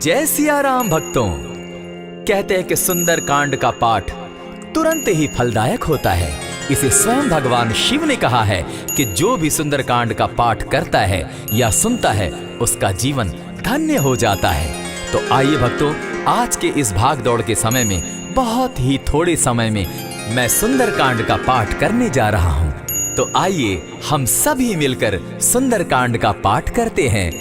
जय सिया राम भक्तों। कहते हैं कि सुंदर कांड का पाठ तुरंत ही फलदायक होता है। इसे स्वयं भगवान शिव ने कहा है कि जो भी सुंदर कांड का पाठ करता है या सुनता है उसका जीवन धन्य हो जाता है। तो आइए भक्तों, आज के इस भाग दौड़ के समय में बहुत ही थोड़े समय में मैं सुंदर कांड का पाठ करने जा रहा हूँ। तो आइए हम सभी मिलकर सुंदर कांड का पाठ करते हैं।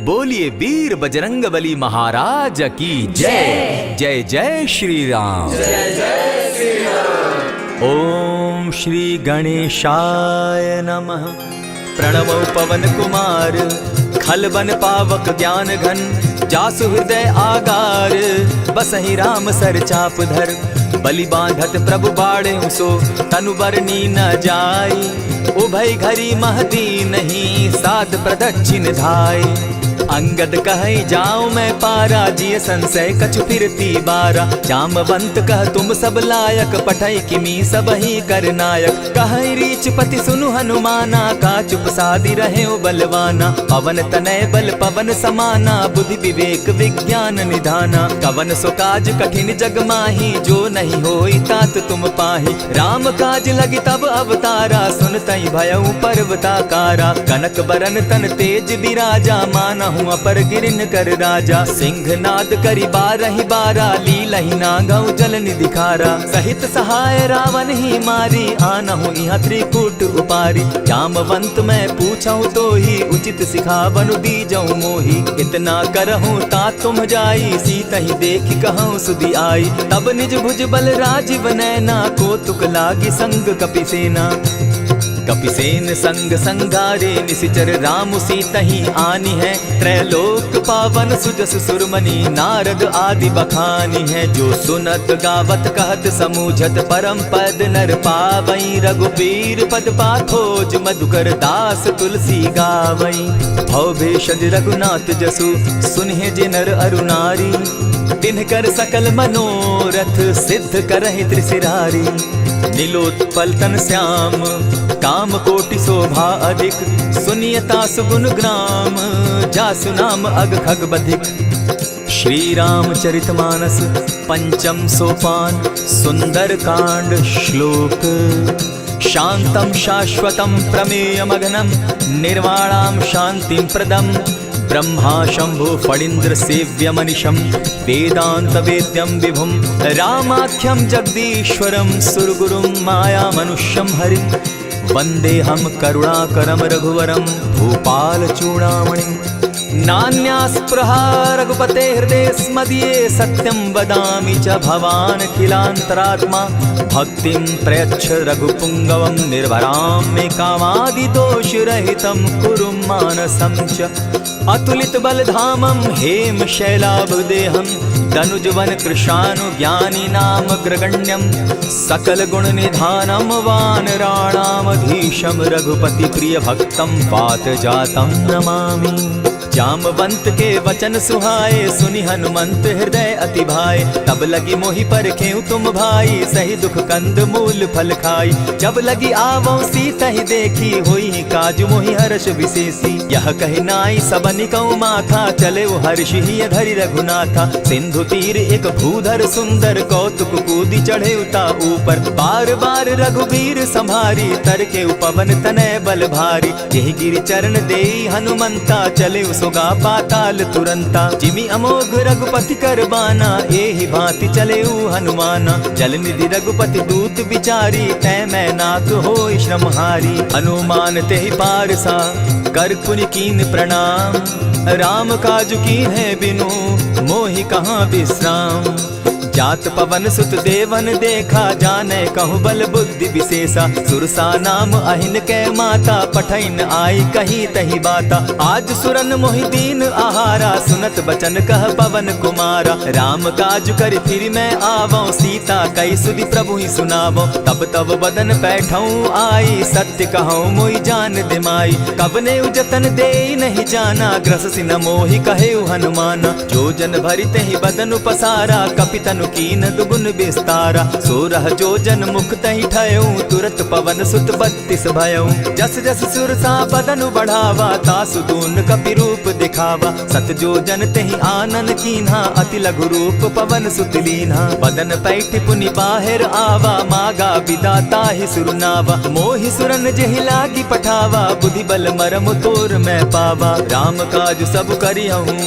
बोलिए वीर बजरंगबली महाराज की जय। जय जय श्री राम। जय जय श्री राम। ओम श्री गणेशाय नमः। प्रणवो पवन कुमार, खलबन पावक ज्ञान घन, जासु हृदय आगार, बसहि राम सर चाप धर, बलि बांधत प्रभु बाढ़े सो, तनु बरनी न जाई, उभय घरी महदी नहीं, साध प्रदक्षिण धाय। अंगद कहे जाऊं मैं पारा, जिय संशय कछु फिरती बारा, जामवंत कह तुम सब लायक, पठै किमी सब ही कर नायक, कहे रीच पति सुनु हनुमाना, का चुप सादी रहे बलवाना, पवन तनय बल पवन समाना, बुद्धि विवेक विज्ञान निधाना, कवन सो काज कठिन जग माही, जो नहीं होई तात तुम पाही, राम काज लगी तब अवतारा, सुनतई भयउ पर्वताकारा, कनक बरन तन तेज बिराजा, माना अपर गिरिन कर राजा, सिंहनाद करी बारहि बारा, लीलहि नागौ जल निधिखारा, सहित सहाय रावण ही मारी, आनहु इहाँ त्रिकूट उपारी, जामवंत मैं पूछऊं तो ही, उचित सिखावनु दीजऊं मोही, इतना करहूं तात तुम जाई, सीतहि देखि कहूं सुधि आई, तब निज भुज बल राजीव नैना, कौतुक लागी संग कपिसेना, कपिसेन संग संगारे, निशिचर राम सीतहि आनी है, त्रैलोक पावन सुजस सुरमणि, नारद आदि बखानी है, जो सुनत गावत कहत समूझत, परम पद नर पावई, रघुबीर पद पाथोज, मधुकर दास तुलसी गावई, भव भेषज रघुनाथ जसु, सुनहि जे नर अरु नारी, तिनकर सकल मनोरथ, सिद्ध करहि त्रिशिरारी, नीलोत्पल तन श्याम, काम कोटि शोभा अधिक, सुनियता सुगुण ग्राम, जासु नाम अग खग बधिक। श्री रामचरितमानस पंचम सोपान, सुंदर कांड श्लोक। शांतम शाश्वतम प्रमेयमघनम, निर्वाणाम शांतिं प्रदम, ब्रह्मा शंभु फणीन्द्र सेव्य मनिशम, वेदांत वेद्यम विभुम, रामाख्यम जगदीश्वरम, सुरगुरुम माया मनुष्यम हरिम, वंदे हम करुणाकरम रघुवरम, भूपाल चूड़ामणिम, नान्यास्पृहा रघुपते हृदय स्मदीये, सत्यं वदामि च भवान् खिलान्तरात्मा, भक्तिं प्रयच्छ रघुपुंगवं, निर्भरां मे कामादि दोषरहितं, कुरु मानसं च अतुलित बलधामं, हेम शैलाभदेहं, तनुजवन कृशानु ज्ञानी नाम ग्रगण्यं, सकल गुण निधानं, वानराणामधीशं, रघुपति प्रिय भक्तं, पात जातं नमामि। जामवंत के वचन सुहाए, सुनि हनुमंत हृदय अति भाए, तब लगी मोहि परखेउ तुम भाई, सही दुख कंद मूल फल खाई, जब लगी आवो सीतहि देखी, होई काज मोहि हर्ष विशेषी, यह कहि नाई सबनि कौ माथा, चले वो हर्ष ही धरि रघुनाथा, सिंधु तीर एक भूधर सुंदर, कौतुक कूदी चढ़े उता ऊपर, बार बार रघुबीर संभारी, तर के पवन तनय बल भारी, यही गिरि चरण देई हनुमंता, चले सोगा पाताल तुरंता, जिमि अमोघ रघुपति कर बाना, एहि भांति चले हनुमाना, जल निधि रघुपति दूत बिचारी, तै मैं नाथ होई श्रमहारी, हनुमान तेहि पारसा, कर पुनि कीन प्रणाम, राम काज कीन है बिनु, मोहि कहाँ विश्राम, जात पवन सुत देवन देखा, जाने कहूँ बल बुद्धि विशेषा, सुरसा नाम अहिन कै माता, पठैन आई कही तही बाता, आज सुरन मोहि दीन आहारा, सुनत बचन कह पवन कुमारा, राम काज कर फिर मैं आवो, सीता कई सुधि प्रभु ही सुनावो, तब तब बदन बैठऊँ आई, सत्य कहूँ मोहि जान दिमाई, कबने उजतन दे नहीं जाना, ग्रस सिन मोहि कहे हनुमाना, जो जन भरित ही बदन पसारा, कपितनु कीन दुगुन विस्तारा। 16 जोजन मुख तहि ठयऊ, तुरत पवन सुत 32 भयऊ। जस जस सुर सा बदन बढ़ावा, तासु दून कपि रूप दिखावा। 7 जोजन तेहि आनन कीन्हा, अति लघु रूप पवन सुत लीन्हा। बदन पैठ पुनि बाहिर आवा, मागा बिदा ताहि सुरनावा। मोहि सुरन जेहि लागी पठावा, बुद्धि बल मरम तोर मैं पावा। राम काज सब करिहूँ,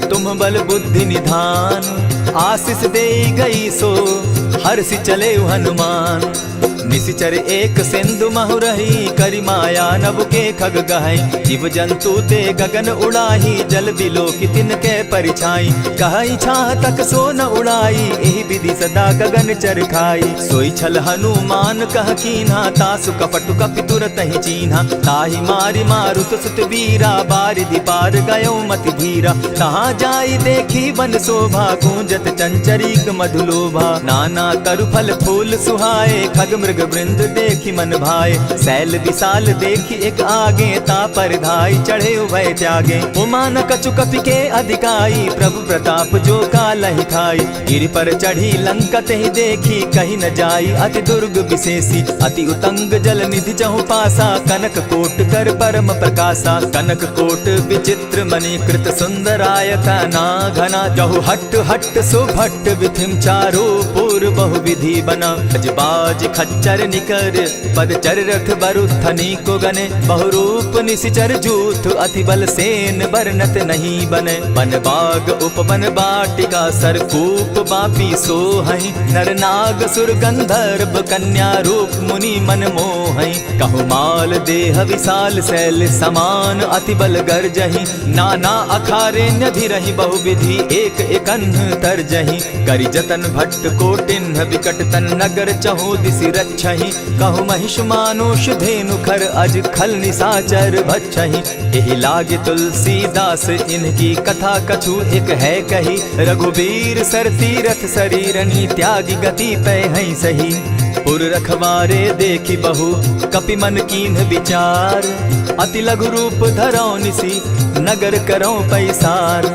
तुम बल बुद्धि निधान। आशीष दे गई सो हर्षि चले हनुमान। निशिचर एक सिंधु महु रही, करि माया नभ के खग गहई। जीव जंतु ते गगन उड़ाही, जल बिलो की तिनके परिछाई। कहई छाह तक सो न उड़ाई, एहि विधि सदा गगन चर खाई। सोई छल हनुमान कह कीन्हा, तासु कपटु कपि तुरत ही चीन्हा। ताहि मारि मारुत सुत वीरा, बारिधि पार गयो मति धीरा। तहाँ जाई देखी वन शोभा, गूंजत चंचरीक मधुलोभा। नाना तरु फल फूल सुहाए, खग मृग वृंद देखी मन भाए। सैल विशाल देखी एक आगे, ता पर धाई चढ़े उभय त्यागे। उमान कछु कपि के अधिकाई, प्रभु प्रताप जो कालहि खाई। गिरि पर चढ़ी लंका तेहि देखी, कहीं न जाई अति दुर्ग विशेषी। अति उतंग जल निधि जहु पासा, कनक कोट कर परम प्रकाशा। कनक कोट विचित्र मणि कृत सुंदरायत ना घना। जहु हट हट सुभट विधिम चारो पूर्व बहु विधि बना। बाज खच्चर निकर पदचर रथ बरुथनी को गने। बहुरूप निशिचर जूथ, अति बल सेन बरनत नहीं बने। वन बाग उपवन बाटिका, सरकूप बापी सोहई। नर नाग सुर गंधर्व कन्या, रूप मुनि मन मोहई। कहु माल देह विशाल शैल समान, अति बल गर्जहि। नाना अखारे न्यधिरहि, बहुविधि एक एकन्ह तरजहि। करि जतन भट्ट कोटिन्ह, विकट तन नगर चहु दिसि रक्षहि। कहु महिष मानुष धेनु खर, अज खल निशाचर भक्षहि। एहि लागे तुलसीदास, इनकी कथा कछु एक है कही। रघुबीर सर तीरथ शरीरनी, त्यागी गति पै हई सही। पुर रखवारे देखी बहु, कपि मन कीन्ह विचार। अति लघु रूप धरौ निसी, नगर करौ पैसार।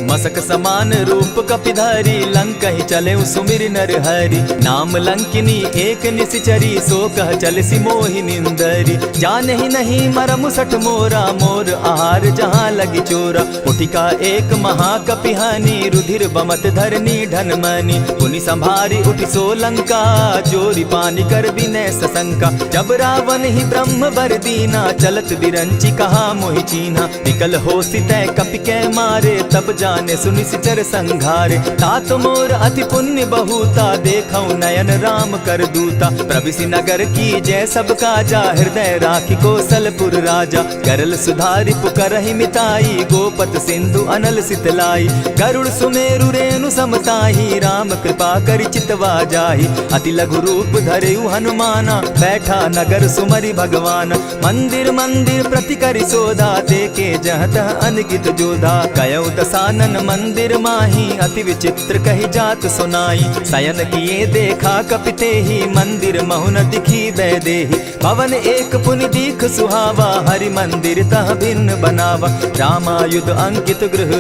मसक समान रूप कपिधारी, लंकहि चले सुमिर नर हरि। नाम लंकिनी एक निशिचरी, सो कह चलसि मोहि निंदरी। जानहि नहीं मरम सठ मोरा, मोर आहार जहाँ लगी चोरा। उठिका एक महाकपिहानी, रुधिर बमत धरनी ढन मनी। पुनि संभारी उठि सो लंका, चोरी पानी कर विनय सशंका। जब रावण ही ब्रह्म बर दीना, चलत बिरंची कहा मोहि चीन्हा। निकल होसि तै कपि कै मारे, तब जाने सुनि सिचर संघारे। तात मोर अति पुण्य बहुता, देखौ नयन राम कर दूता। प्रविशि नगर की जय सब काजा, हृदय राखी कौशलपुर राजा। करल सुधारि पुकरहि मिताई, गोपत सिंधु अनल सितलाई। गरुड़ सुमेरु रेणु समताही, राम कृपा करि चितवा जाहि। अति लघु रूप धरेउ हनुमाना, बैठा नगर सुमरि भगवान। मंदिर मंदिर प्रति करि सोधा, देखे जह तह अनगित जोधा। कयौ दसानन मंदिर माही, अति विचित्र कही जात सुनाई। शयन किए देखा कपिते ही, मंदिर महु न दिखी वैदेही। भवन एक पुनि दीख सुहावा, हरि मंदिर तह भिन्न बनावा। रामायुध अंकित गृह,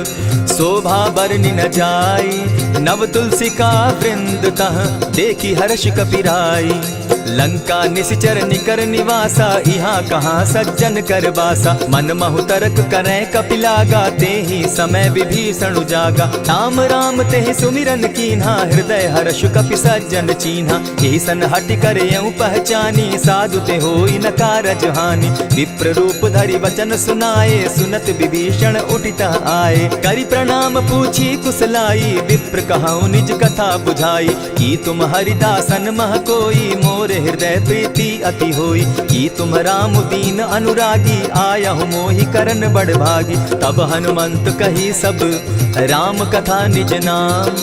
शोभा बरनि न जाई। नव तुलसी का वृंद तह, देखी हर्ष कपिराई। लंका निशिचर निकर निवासा, यहाँ कहाँ सज्जन कर बासा। मन महु तरक करै कपिलागा, तेहि समय विभीषण उजागा। राम राम तेहि सुमिरन कीन्हा, हृदय हर्ष कपि सज्जन चीन्हा। एहि सन हटि करयउ पहचानी, साधु ते होई न कारज हानि। विप्र रूप धरि वचन सुनाए, सुनत विभीषण उठित आए। करि प्रणाम पूछी कुशलाई, विप्र कहौ निज कथा बुझाई। कि तुम हरिदासन मह कोई, मोर हृदय प्रीति अति होई। कि तुम राम दीन अनुरागी, आयहु मोहि करन बड़ भागी। तब हनुमंत कही सब राम कथा निज नाम,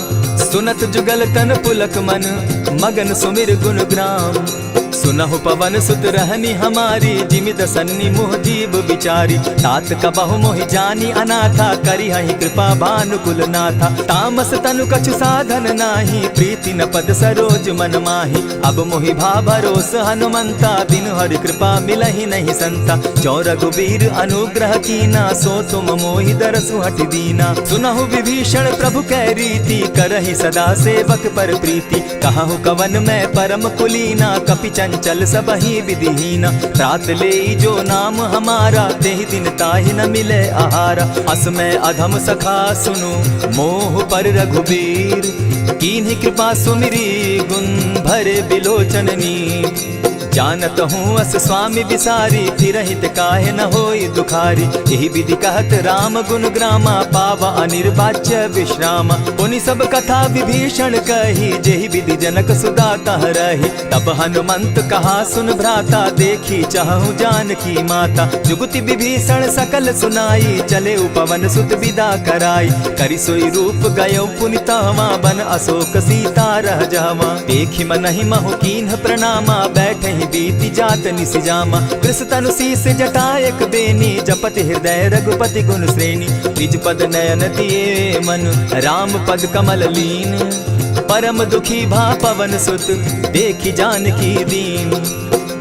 सुनत जुगल तन पुलक मन, मगन सुमिर गुण ग्राम। सुनहु पवन सुत रहनी हमारी, जिमित सन्नी मुह जीव बिचारी। तात कबहु मोहि जानी अनाथा, करी हहि कृपा भानुकुल नाथा। तामस तनु कछु साधन नाही, प्रीति न पद सरोज मन माही। अब मोहि भा भरोस हनुमंता, बिनु हरि कृपा मिलहि नहीं संता। जो रघुबीर अनुग्रह कीना, सो तुम मोहि दरसु हटि दीना। सुनहु विभीषण प्रभु कै रीति, करहि सदा सेवक पर प्रीति। कहु कवन मैं परम कुलीना, कपि चंचल सबहि विधिहीना। रात ले जो नाम हमारा, तेहि दिन ताहि न मिले आहारा। अस मैं अधम सखा सुनु, मोह पर रघुबीर। कीन्ही कृपा सुमिरी, गुण भरे बिलोचन नीर। जानत हूँ अस स्वामी विसारी, फिरहित काहे न होई दुखारी। यही विधि कहत राम गुण ग्रामा, पावा अनिर्वाच्य विश्रामा। पुनि सब कथा विभीषण कही, जेहि विधि जनक सुदा तह रही। तब हनुमंत कहा सुन भ्राता, देखी चाहूँ जानकी माता। जुगति विभीषण सकल सुनाई, चले पवन सुत विदा कराई। करि सोई रूप गयो पुनि तहवा, बन अशोक सीता रह जावा। देखी मनहि महु कीन्ह प्रणामा, बैठे बीती जात निसिजामा। कृष तनु शीस जटा एक बेनी, जपति हृदय रघुपति गुण श्रेणी। निज पद नयन दिए मन, राम पद कमल लीन। परम दुखी भा पवन सुत, देखी जानकी दीन।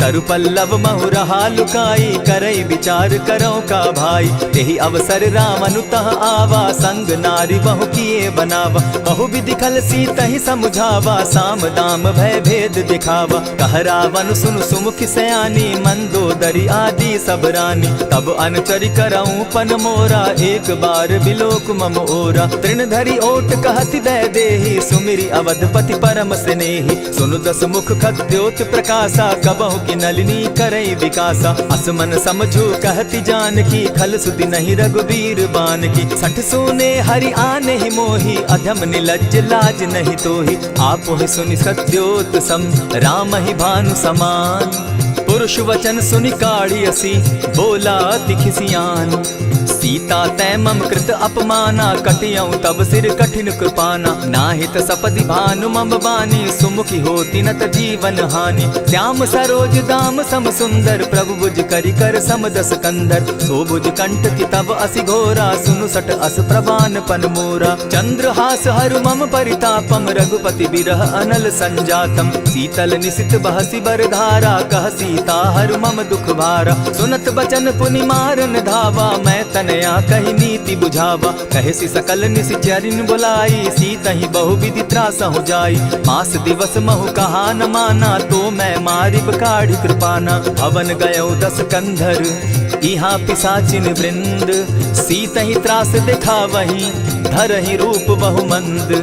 तरु पल्लव महु रहा लुकाई, करई विचार करो का भाई। यही अवसर राम अनुतः आवा, संग नारी बहु किए बनावा। बहु विधि खल सीतहि समुझावा, साम दाम भय भेद दिखावा। कह रावण सुन सुमुख सयानी, मंदोदरी आदि सब रानी। तब अनुचरि करऊं पन मोरा, एक बार बिलोक मम ओरा। तृण धरि ओट कहति दय देहि, सुमिरि अवधपति परम स्नेही। सुनु दस मुख खद्योत प्रकाशा, कबहु की नलिनी करई विकासा। असमन समझो कहती जानकी, खल सुधि नहीं रघुबीर बान की। सठ सोने हरि आने ही मोही, अधम निलज्ज लाज नहीं तोही। आप ही सुनि सत्योत सम, राम ही भानु समान। पुरुष वचन सुनि काढ़ी असी, बोला अति खिसियान। सीता तै मम कृत अपमाना, कटियऊं तब सिर कठिन कृपाना। नाहित सपदि भानु मम बानी, सुमुखी होती न त जीवन हानि। श्याम सरोज दाम सम सुंदर, प्रभु भुज करि कर सम दस कंधर। सो भुज कंठ की तब असि घोरा, सुनु सट अस प्रवान पन मोरा। चंद्रहास हरु मम परितापम, रघुपति बिरह अनल संजातम। शीतल निशित बहसी बरधारा, कह सीता हरु मम दुख भारा। सुनत बचन पुनि मारन धावा, मैं तनया कही नीति बुझावा। कहे सी सकल निशिचरिन बुलाई, सीतहि बहु विधि त्रास हो जाई। मास दिवस महु कहा न माना, तो मैं मारिब काढ़ी कृपाना। भवन गयो दस कंधर, इहाँ पिशाचिन वृंद। सीतहि त्रास देखा वही, धरहि रूप बहु मंद।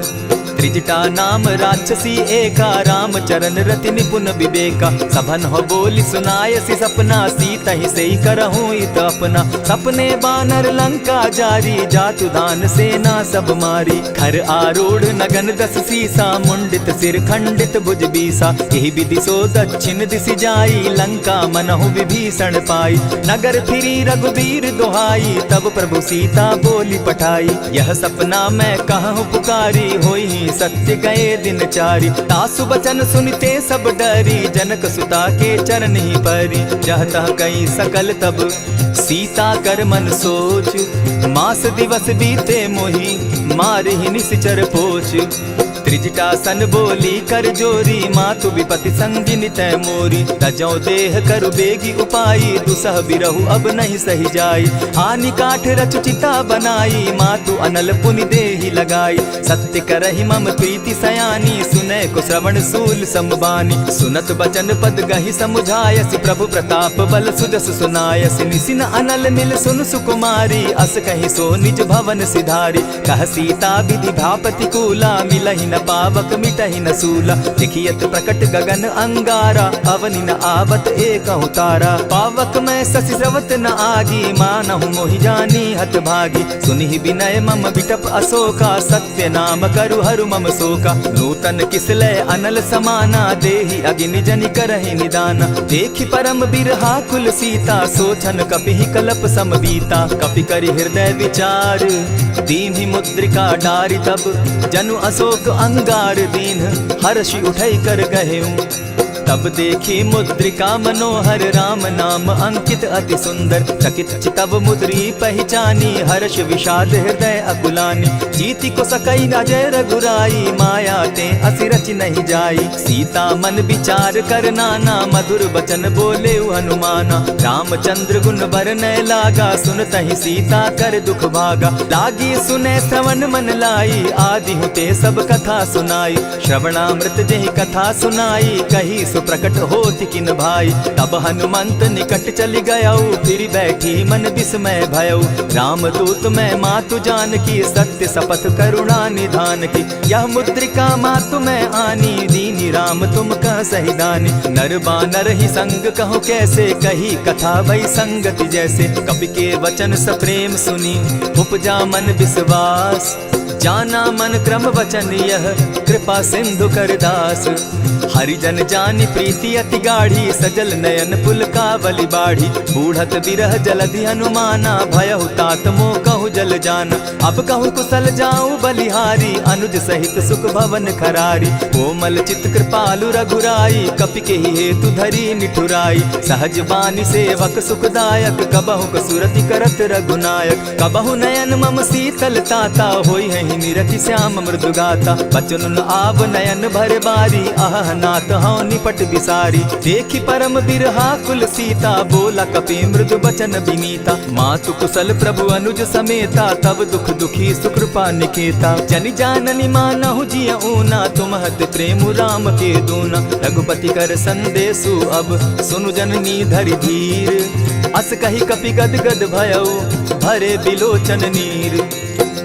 त्रिजटा नाम राक्षसी एका, राम चरण रति निपुण विवेका। सभन हो बोली सुनायसी सपना, सीतहि सेई करहूँ इत अपना। सपने बानर लंका जारी, जातु दान सेना सब मारी। खर आरूढ़ नगन दस सीसा, मुंडित सिर खंडित भुज बीसा। यही विधि सो दक्षिण दिशि जाई, लंका मनहु विभीषण पाई। नगर फिरी रघुबीर दुहाई, तब प्रभु सीता बोली पठाई। यह सपना मैं कहूँ पुकारी, होई सत्य गए दिन चारी। तासु बचन सुनते सब डरी, जनक सुता के चरण ही परी। जहतः कई सकल तब सीता कर मन सोच, मास दिवस बीते मोही, मारहि निश्चर पोच। त्रिजटा सन बोली कर जोरी, मातु विपति संगिनी तै मोरी। तजौ देह करु बेगी उपाई, दुसह बिरहु अब नहीं सही जाई। हानि काठ रच चिता बनाई, मातु अनल पुनि देहि लगाई। सत्य करहि मम प्रीति सयानी, सुनै को श्रवण सूल समबानी। सुनत बचन पद गहि समुझायसि, प्रभु प्रताप बल सुजस सुनायसि। निसिन अनल मिल सुन सुकुमारी, अस कहि सो निज भवन सिधारी। कह सीता विधि भापति कूला, मिलहि न पावक मिटहि न सूला। देखियत प्रकट गगन अंगारा, अवनि न आवत एकहु तारा। पावक मैं शशि स्रवत न आगी, मानहु मोहि जानी हत भागी। सुनिहि विनय मम बिटप अशोका, सत्य नाम करु हरु मम शोका। नूतन किसलय अनल समाना, देहि अगिनि जनि करहि निदाना। देखि परम बिरहा कुल सीता, सोचन कपिहि कलप सम बीता। कपि करि हृदय विचार, दीन्हि मुद्रिका डारि तब। जनु अशोक अंगार दीन, हर्षि उठै कर गहेऊं। तब देखी मुद्रिका मनोहर राम नाम अंकित अति सुंदर। चकित चितव मुद्री पहचानी हर्ष विषाद हृदय अकुलानी। जीति को सकई अजय रघुराई माया ते असिरच नहीं जाई। सीता मन विचार कर नाना मधुर बचन बोले हनुमाना। रामचंद्र गुण बरनय लागा सुनतहि सीता कर दुख भागा। लागी सुने श्रवण मन लाई आदि हुते सब कथा सुनाई। श्रवणामृत जेहि कथा सुनाई कही सुप्रकट होति किन भाई। तब हनुमंत निकट चली गयऊ फिर बैठी मन विस्मय भयऊ। रामदूत मैं मातु जानकी सत्य शपथ करुणा निधान की। यह मुद्रिका मातु मैं आनी दीनी राम तुम कह सही दानी। नर बानर ही संग कहो कैसे कही कथा भई संगति जैसे। कवि के वचन सप्रेम सुनी उपजा मन विश्वास। जाना मन क्रम वचन यह कृपा सिंधु कर दास। हरिजन जानि प्रीति अति गाढ़ी सजल नयन पुलकावली बाढ़ी। बूढ़त बिरह जलधि हनुमाना भयहु तात मोह कहु जल जाना। अब कहु कुशल जाऊं बलिहारी अनुज सहित सुख भवन खरारी। कोमल चित कृपालु रघुराई कपि के ही हेतु धरी निठुराई। सहज बानी सेवक सुखदायक कबहु कसुरति करत रघुनायक। कबहु नयन मम शीतल ताता होई है निरखि श्याम मृदु गाता। बचन आव नयन भर बारी आह नाथ हौ निपट बिसारी। देखी परम बिरहा कुल सीता बोला कपि मृदु बचन विनीता। मातु कुशल प्रभु अनुज समेता तब दुख दुखी सुकृपा निकेता। जनि जाननी मानहु जिय ऊना तुमहत प्रेम राम के दूना। रघुपति कर संदेशु अब सुनु जननी धरि धीर। अस कही कपि गद गद भयऊ भरे बिलोचन नीर।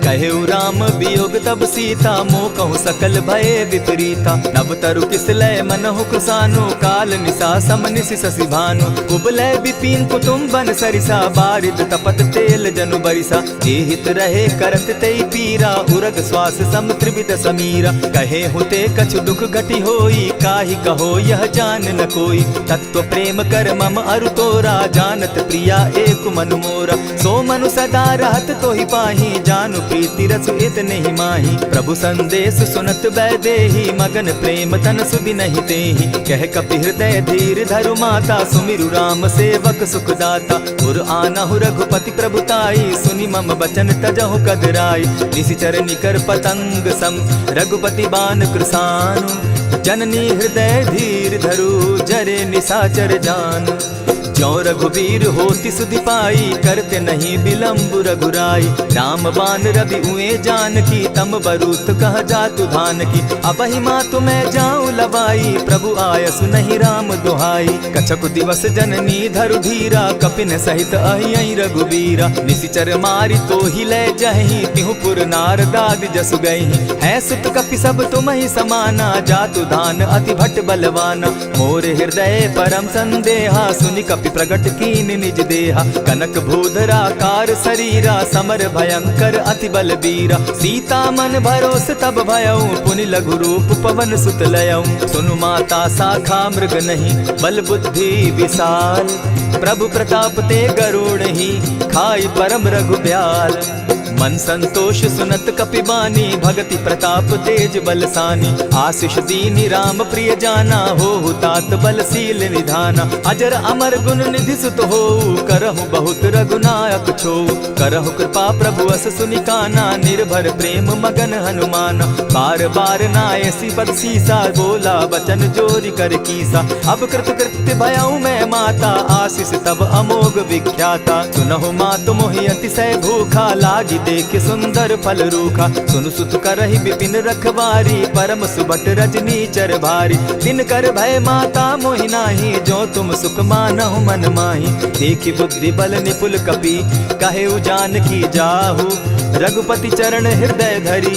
कहेउ राम वियोग तब सीता मोह कहूँ सकल भये विपरीता। नव तरु किसलय मनहु कुसानु काल निशा सम निशि शशि भानु। कुबलय विपिन कुटुम्बन सरिसा बारिद तपत तेल जनु बरिसा। जे हित रहे करत तेई पीरा उरग श्वास सम त्रिविध समीरा। कहे हुते कछु दुख घटी होई काहि कहो यह जान न कोई। तत्व प्रेम कर मम अरु तोरा जानत प्रिया एक मनु मोरा। सो मनु सदा रहत तोहि पाही जानु प्रीति रसु इतने ही माही। प्रभु संदेश सुनत वैदेही मगन प्रेम तन सुधि नहीं तेहि। कह कपि हृदय धीर धरु माता सुमिरु राम सेवक सुखदाता। उर आनहु रघुपति प्रभुताई सुनि मम बचन तजहु कदराई। निशिचर निकर पतंग सम रघुपति बान कृसानु। जननी हृदय धीर धरु जरे निशाचर जान। ज्यों रघुबीर होति सुधि पाई करते नहीं विलम्ब रघुराई। राम बान रवि उए जानकी तम बरूत कह जातु धान की। अबहि मातु मैं जाऊं लवाई प्रभु आयसु नहीं राम दुहाई। कछक दिवस जननी धरु धीरा कपिन सहित अहि रघुबीरा। निशिचर मारी तो ही ले जहि तिहु पुर नारदादि जसु गई। है सुत कपि सब तुम ही समाना जातु धान अति भट बलवाना। मोर हृदय परम संदेहा सुनि कपि प्रगट कीन निज देहा। कनक भूधराकार शरीरा समर भयंकर अति बल बीरा। सीता मन भरोस तब भयऊ पुनि लघु रूप पवन सुत लयऊ। सुनु माता शाखा मृग नहीं बल बुद्धि विशाल। प्रभु प्रताप ते गरुड़ ही खाई परम रघुब्याल। मन संतोष सुनत कपिबानी भगति प्रताप तेज बलसानी। आशीष दीनी राम प्रिय जाना हो तात बलशील निधाना। अजर अमर गुण निधि सुत हो करहु बहुत रघुनायक छो। करहु कृपा प्रभु अस सुनिकाना निर्भर प्रेम मगन हनुमाना। बार बार नायसी पद सीसा बोला बचन जोरी कर कीसा। अब कृत कृत्य भयऊ मैं माता आशीष तब अमोघ विख्याता। सुनहु मातु मोहि अतिशय भूखा लागी देख सुंदर फल रूखा। सुनु सुत करहि विपिन रखवारी परम सुबट रजनी चर भारी। दिन कर भय माता मोहि नाही जो तुम सुख मानहु मन माही। देखी बुद्धि बल निपुल कपि कहेउ जानकी जाहु। रघुपति चरण हृदय धरी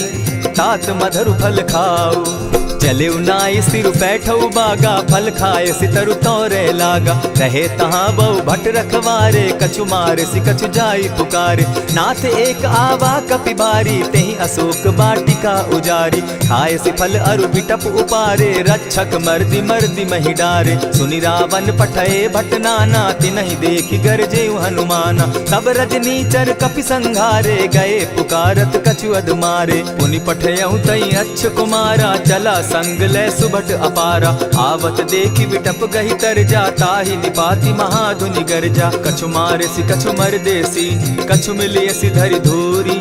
तात मधुर फल खाऊ। चले नाई सिर बैठऊ बागा फल खाए सितरु तोरे लागा। रहे तहाँ बहु भट रखवारे कछु मारे सि कछु जाई पुकारे। नाथ एक आवा कपि बारी तेहि अशोक बाटिका उजारी। खाए सि फल अरु बिटप उपारे रक्षक मर्दि मर्दि महि डारे। सुनि रावण पठये भट नाना तिनहि देखि गरजे हनुमाना। सब रजनीचर कपि संघारे गए पुकारत कछु अध मारे। पुनि पठयऊ तई अच्छ कुमारा चला संग ले सुभट अपारा। आवत देखी बिटप गही तर जा, ताहि निपाति महाधुनि गर्जा। कछु मारेसी कछु मरदेसी, कछु मिलियसी धरि धूरी।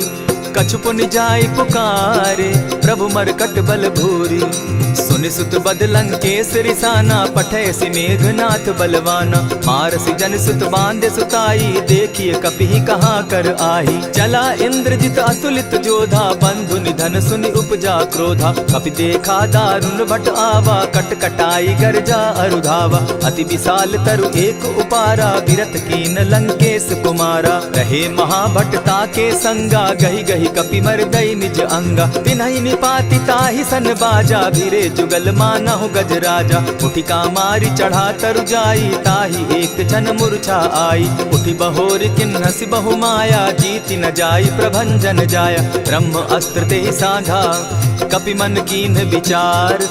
कछु पुनि जाई पुकारे, प्रभु मरकट बल भूरी। सुनि सुत बद लंकेश रिसाना, पठैसी मेघनाथ बलवाना। मारसी जन सुत बांधे सुताई, देखिए कपि कहाँ कर आही। चला इंद्रजित अतुलित जोधा, बंधु निधन सुनि उपजा क्रोधा। कपि देखा दारुण भट आवा, कट कटाई गर्जा अरुधावा। अति विशाल तरु एक उपारा, विरत कीन लंकेश कुमारा। रहे महाभट ताके संगा, गही गही कपि मर्दई निज अंगा। तिन्हि निपाति ताहि सन बाजा, भीरे जुगल मानहु गजराजा। उठि कामारी चढ़ा तरु जाई, ताहि एक जन मूर्छा आई। उठि बहोर किन्हसि बहु माया, जीति न जाई प्रभंजन जाया। ब्रह्म अस्त्र तेहि साधा, कपि मन कीन्ह विचार।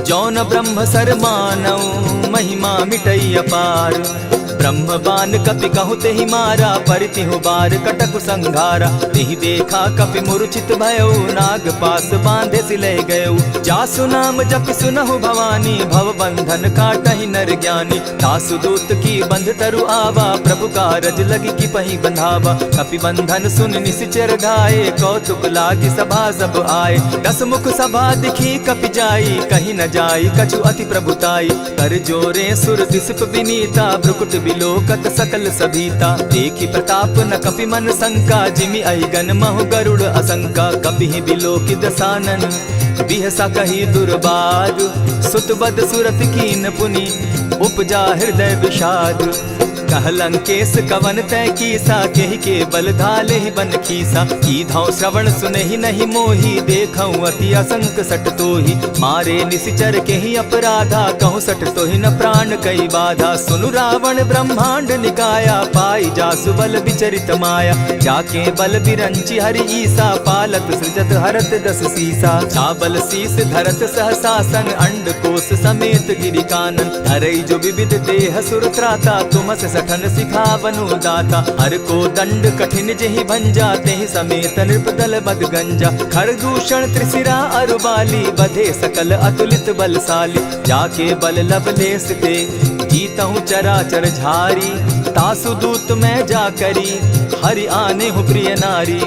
जौन ब्रह्म सर मानौ, महिमा मिटई अपार। ब्रह्म बान कपि कहु तेहि मारा, परितिहु बार कटकु संघारा। तेहि देखा कपि मूर्छित भयउ, नाग पास बांधे सिले गयउ। जासु नाम जपि सुनहु भवानी, भव बंधन काटहि नर ज्ञानी। तासु दूत की बंध तरु आवा, प्रभु कारज लगी कि पहि बंधावा। कपि बंधन सुन निसिचर घाये, कौतुक लागी सभा सब आए। दस मुख सभा दिखी कपि जाई, कहीं न जाई कछु अति प्रभुताई। कर जोरे सुर दिसप विनीता, भ्रुकुट बिलोकत सकल सभीता। देखी प्रताप न कपि मन शंका, जिमि अहिगन महु गरुड़ असंका। कपि बिलोकि दसानन, बिहसा कही दुर्बाद। सुत बद सुरत कीन पुनि, उपजा हृदय विषाद। कह लंकेश कवन तय कीसा, केहि के बल धाले ही बन खीसा। कीधौ श्रवण सुनहि नहीं मोही, देखऊं अति असंक सट तोही। मारे निसिचर केहि अपराधा, कहूँ सट तोहि न प्राण कई बाधा। सुनु रावण ब्रह्मांड निकाया, पाई जासु बल विचरित माया। जाके बल बिरंचि हरि ईसा, पालत सृजत हरत दस सीसा। चावल शीस धरत सहसासन, अंड कोश समेत गिरि कानन। धरई जो विविध देह सुर त्राता, तुमस सठन सिखावनु दाता। हर को दंड कठिन जेहि भंजा, तेहि समेत नृपदल बद गंजा। खरदूषण त्रिशिरा अरुबाली, बधे सकल अतुलित बलशाली। जाके बल लवलेस ते, जीतहु चराचर झारी। तासु दूत मैं जा करी, हरि आने हूँ प्रिय नारी।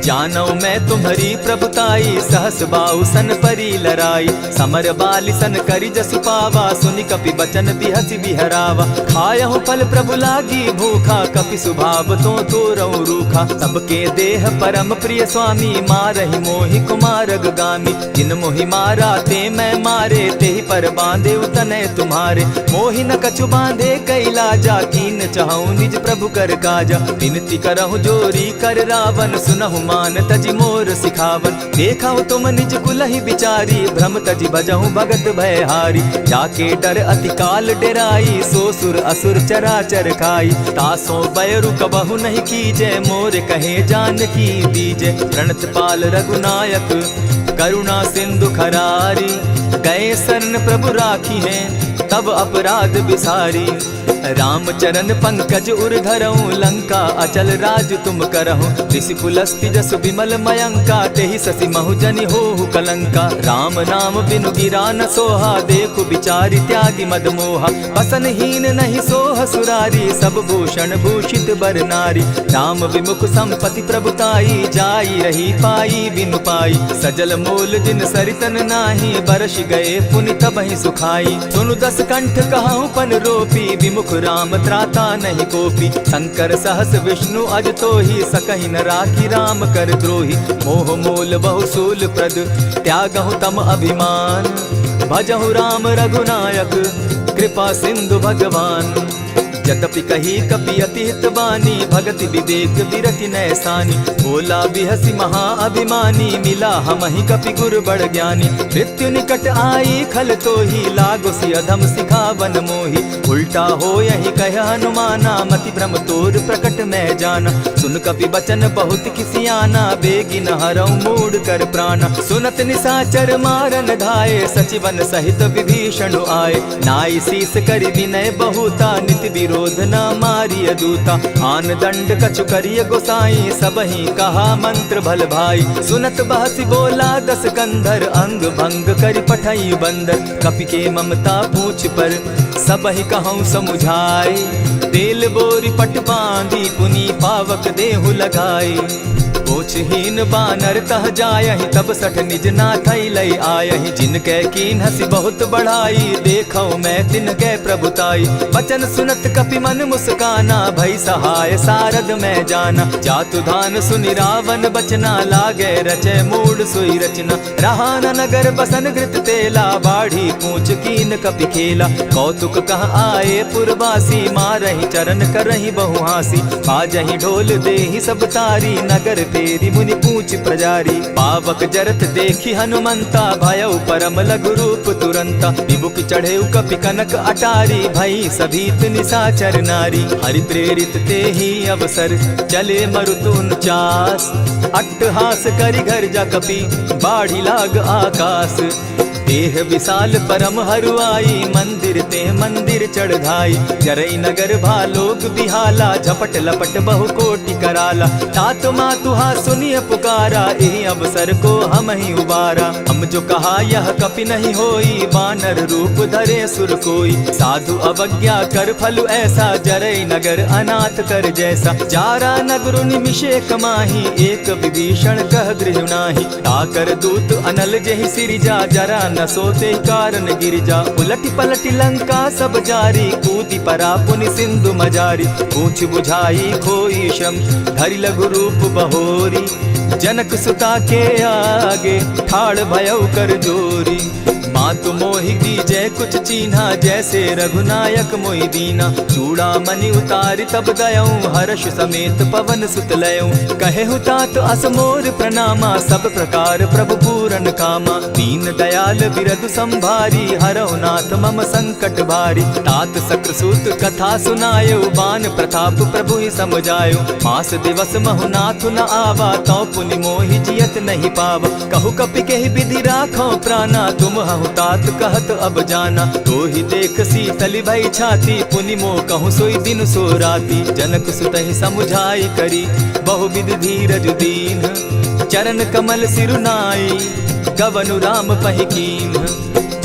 जानौ मैं तुम्हारी प्रभुताई, सहस बाहु सन परी लराई। समर बाली सन करि जसु पावा, सुनि कपि बचन बिहसि बिहरावा। खायहु फल प्रभु लागी भूखा, कपि सुभाव तो तोरऊ रूखा। सबके देह परम प्रिय स्वामी, मारहि मोहि कुमारग गामी। जिन मोहि मारा ते मैं मारे, तेहि पर बांधे उतने तुम्हारे। मोहि न कछु बांधे कैलाजा, कीन चाहूं निज प्रभु कर काजा। विनती करहु जोरी कर रावण, सुनहु मान तजि मोर सिखावन। देखा तुम निज कुलहि बिचारी, भ्रम तजि भजहु भगत भयहारी। जाके डर अति काल डेराई, सो सुर असुर चराचर खाई। तासो बैरु कबहु नहीं कीजे, मोर कहे जानकी दीजे। प्रणत पाल रघुनायक, करुणा सिंधु खरारी। गए शरण प्रभु राखी हैं, तब अपराध बिसारी। रामचरण पंकज उर धरऊं, लंका अचल राज तुम करहु। ऋषि पुलस्ति जस विमल मयंका, तेहि ससि महु जनि होहु कलंका। राम नाम बिनु गिरा न सोहा, देखु बिचारी त्यागी मद मोहा। बसन हीन नहीं सोह सुरारी, सब भूषण भूषित बर नारी। राम विमुख संपति प्रभुताई, जाई रही पाई बिनु पाई। सजल मोल जिन सरितन नाही, बरस गए पुनि तबहि सुखाई। सुनु दस कंठ कहूँ पन रोपी, विमुख राम त्राता नहीं कोपी। शंकर सहस विष्णु अज तोहि, सकहि न राखी राम कर द्रोही। मोह मोल बहु सूल प्रद, त्यागहु तम अभिमान। भजहु राम रघुनायक, कृपा सिंधु भगवान। यद्यपि कही कपि अति हित बानी, भगति विवेक विरति नैसानी। बोला बिहसी महा अभिमानी, मिला हमहि कपि गुर बड़ ज्ञानी। मृत्यु निकट आई खल तोहि, लागो सि अधम सिखावन मोहि। उल्टा हो यही कह हनुमाना, मति भ्रम तोर प्रकट मैं जाना। सुन कपि बचन बहुत किसियाना, बेगी न हरऊं मूड कर प्राणा। सुनत निसाचर मारन धाये, सचिवन सहित विभीषण आए। नाई शीस करि विनय बहुता, नित बिरु क्रोध न मारिय दूता। आन दंड कछु करिय गोसाई, सबहि कहा मंत्र भल भाई। सुनत बहसी बोला दस कंधर, अंग भंग करि पठई बंदर। कपि के ममता पूछ पर, सबहि कहूँ समुझाए। तेल बोरी पट बांधी, पुनि पावक देहु लगाए। पूछहीन बानर तह जायहि, तब सठ निज नाथई लई आयहि। जिनके कीन हसी बहुत बढ़ाई, देखौ मैं तिनके प्रभुताई। बचन सुनत कपि मन मुस्काना, भई सहाय सारद मैं जाना। जातु धान सुनि रावण बचना, लागे रचे मूड सोई रचना। रहा न नगर बसन घृत तेला, बाढ़ी पूछ कीन कपि खेला। कौतुक कह आए पुरवासी, मारहि चरण करहि बहुहासी। बाजहि ढोल देहि सब तारी, नगर तेरी मुनि पूछ प्रजारी। पावक जरत देखी हनुमंता, भयउ परम लघु रूप तुरंता। विमुख चढ़े कपि कनक अटारी, भई सभीत निशाचर नारी। हरि प्रेरित ते ही अवसर, चले मरुत 49। अट्टहास करि घर जा कपि, बाढ़ी लाग आकाश। देह विशाल परम हरुआई, मंदिर ते मंदिर चढ़ाई। जरई नगर भालोग बिहाला, झपट लपट बहु कोटि कराला। तात मातुहा सुनिय पुकारा, एहि अवसर को हम ही उबारा। हम जो कहा यह कपि नहीं होई, वानर रूप धरे सुर कोई। साधु अवज्ञा कर फल ऐसा, जरई नगर अनाथ कर जैसा। जारा नगर निमिषे कमाही, एक विभीषण कह गृह नाही। ताकर दूत अनल जेहि सिरिजा, जरा न सोते कारण गिरिजा। उलटी पलटी लंका सब जारी, कूदी परा पुनि सिंधु मजारी। पूछ बुझाई खोई श्रम, धरि लघु रूप बहोरी। जनक सुता के आगे, ठाड़ भयउ कर जोरी। मातु मोहि दीजै कुछ चीन्हा, जैसे रघुनायक मोहि दीना। चूड़ा मणि उतारि तब दयऊं, हर्ष समेत पवन सुत लयऊं। कहे तात असमोर प्रणामा, सब प्रकार प्रभु पूरन कामा। दीन दयाल बिरदु संभारी, हरहु नाथ मम संकट भारी। तात सक्रसूत कथा सुनायो, बान प्रताप प्रभु ही समझायो। मास दिवस महु नाथ न आवा, तौ पुनि मोहि जियत नहीं पावा। कहु कपि केहि विधि राखो प्राणा, तुम हहु तात कहत अब जाना। तो ही देख शीतल भई छाती, पुनि मोह कहूँ सोई दिन सो राती। जनक सुतहि समुझाई करी, बहुविध धीरज दीन। चरण कमल सिरुनाई, गवनु राम पहि कीन्ह।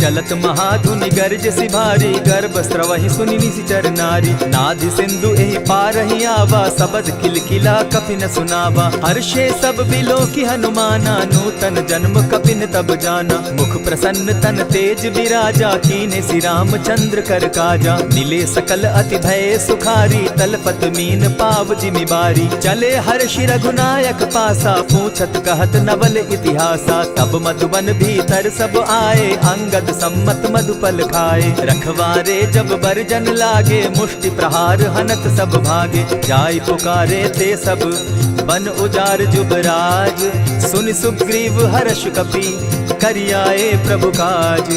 चलत महाधुनि गर्ज सिभारी, गर्भ स्रवहि सुनि निशिचर नारी। नाधि सिंधु एहि पारहि आवा, सबद किलकिला कपि न सुनावा। हर्षे सब बिलोकी हनुमाना, नूतन जन्म कपि न तब जाना। मुख प्रसन्न तन तेज विराजा, कीन्हे श्री रामचंद्र कर काजा। मिले सकल अति भय सुखारी, तलपत मीन पाव जिमि बारी। चले हर्षि रघुनायक पासा, पूछत कहत नवल इतिहासा। तब मधुबन भीतर सब आए, अंगद सम्मत मधुपल खाए। रखवारे जब बरजन लागे, मुष्टि प्रहार हनत सब भागे। जाय पुकारे ते सब, बन उजार जुबराज। सुनि सुग्रीव हर्ष कपि, करियाए प्रभु काज।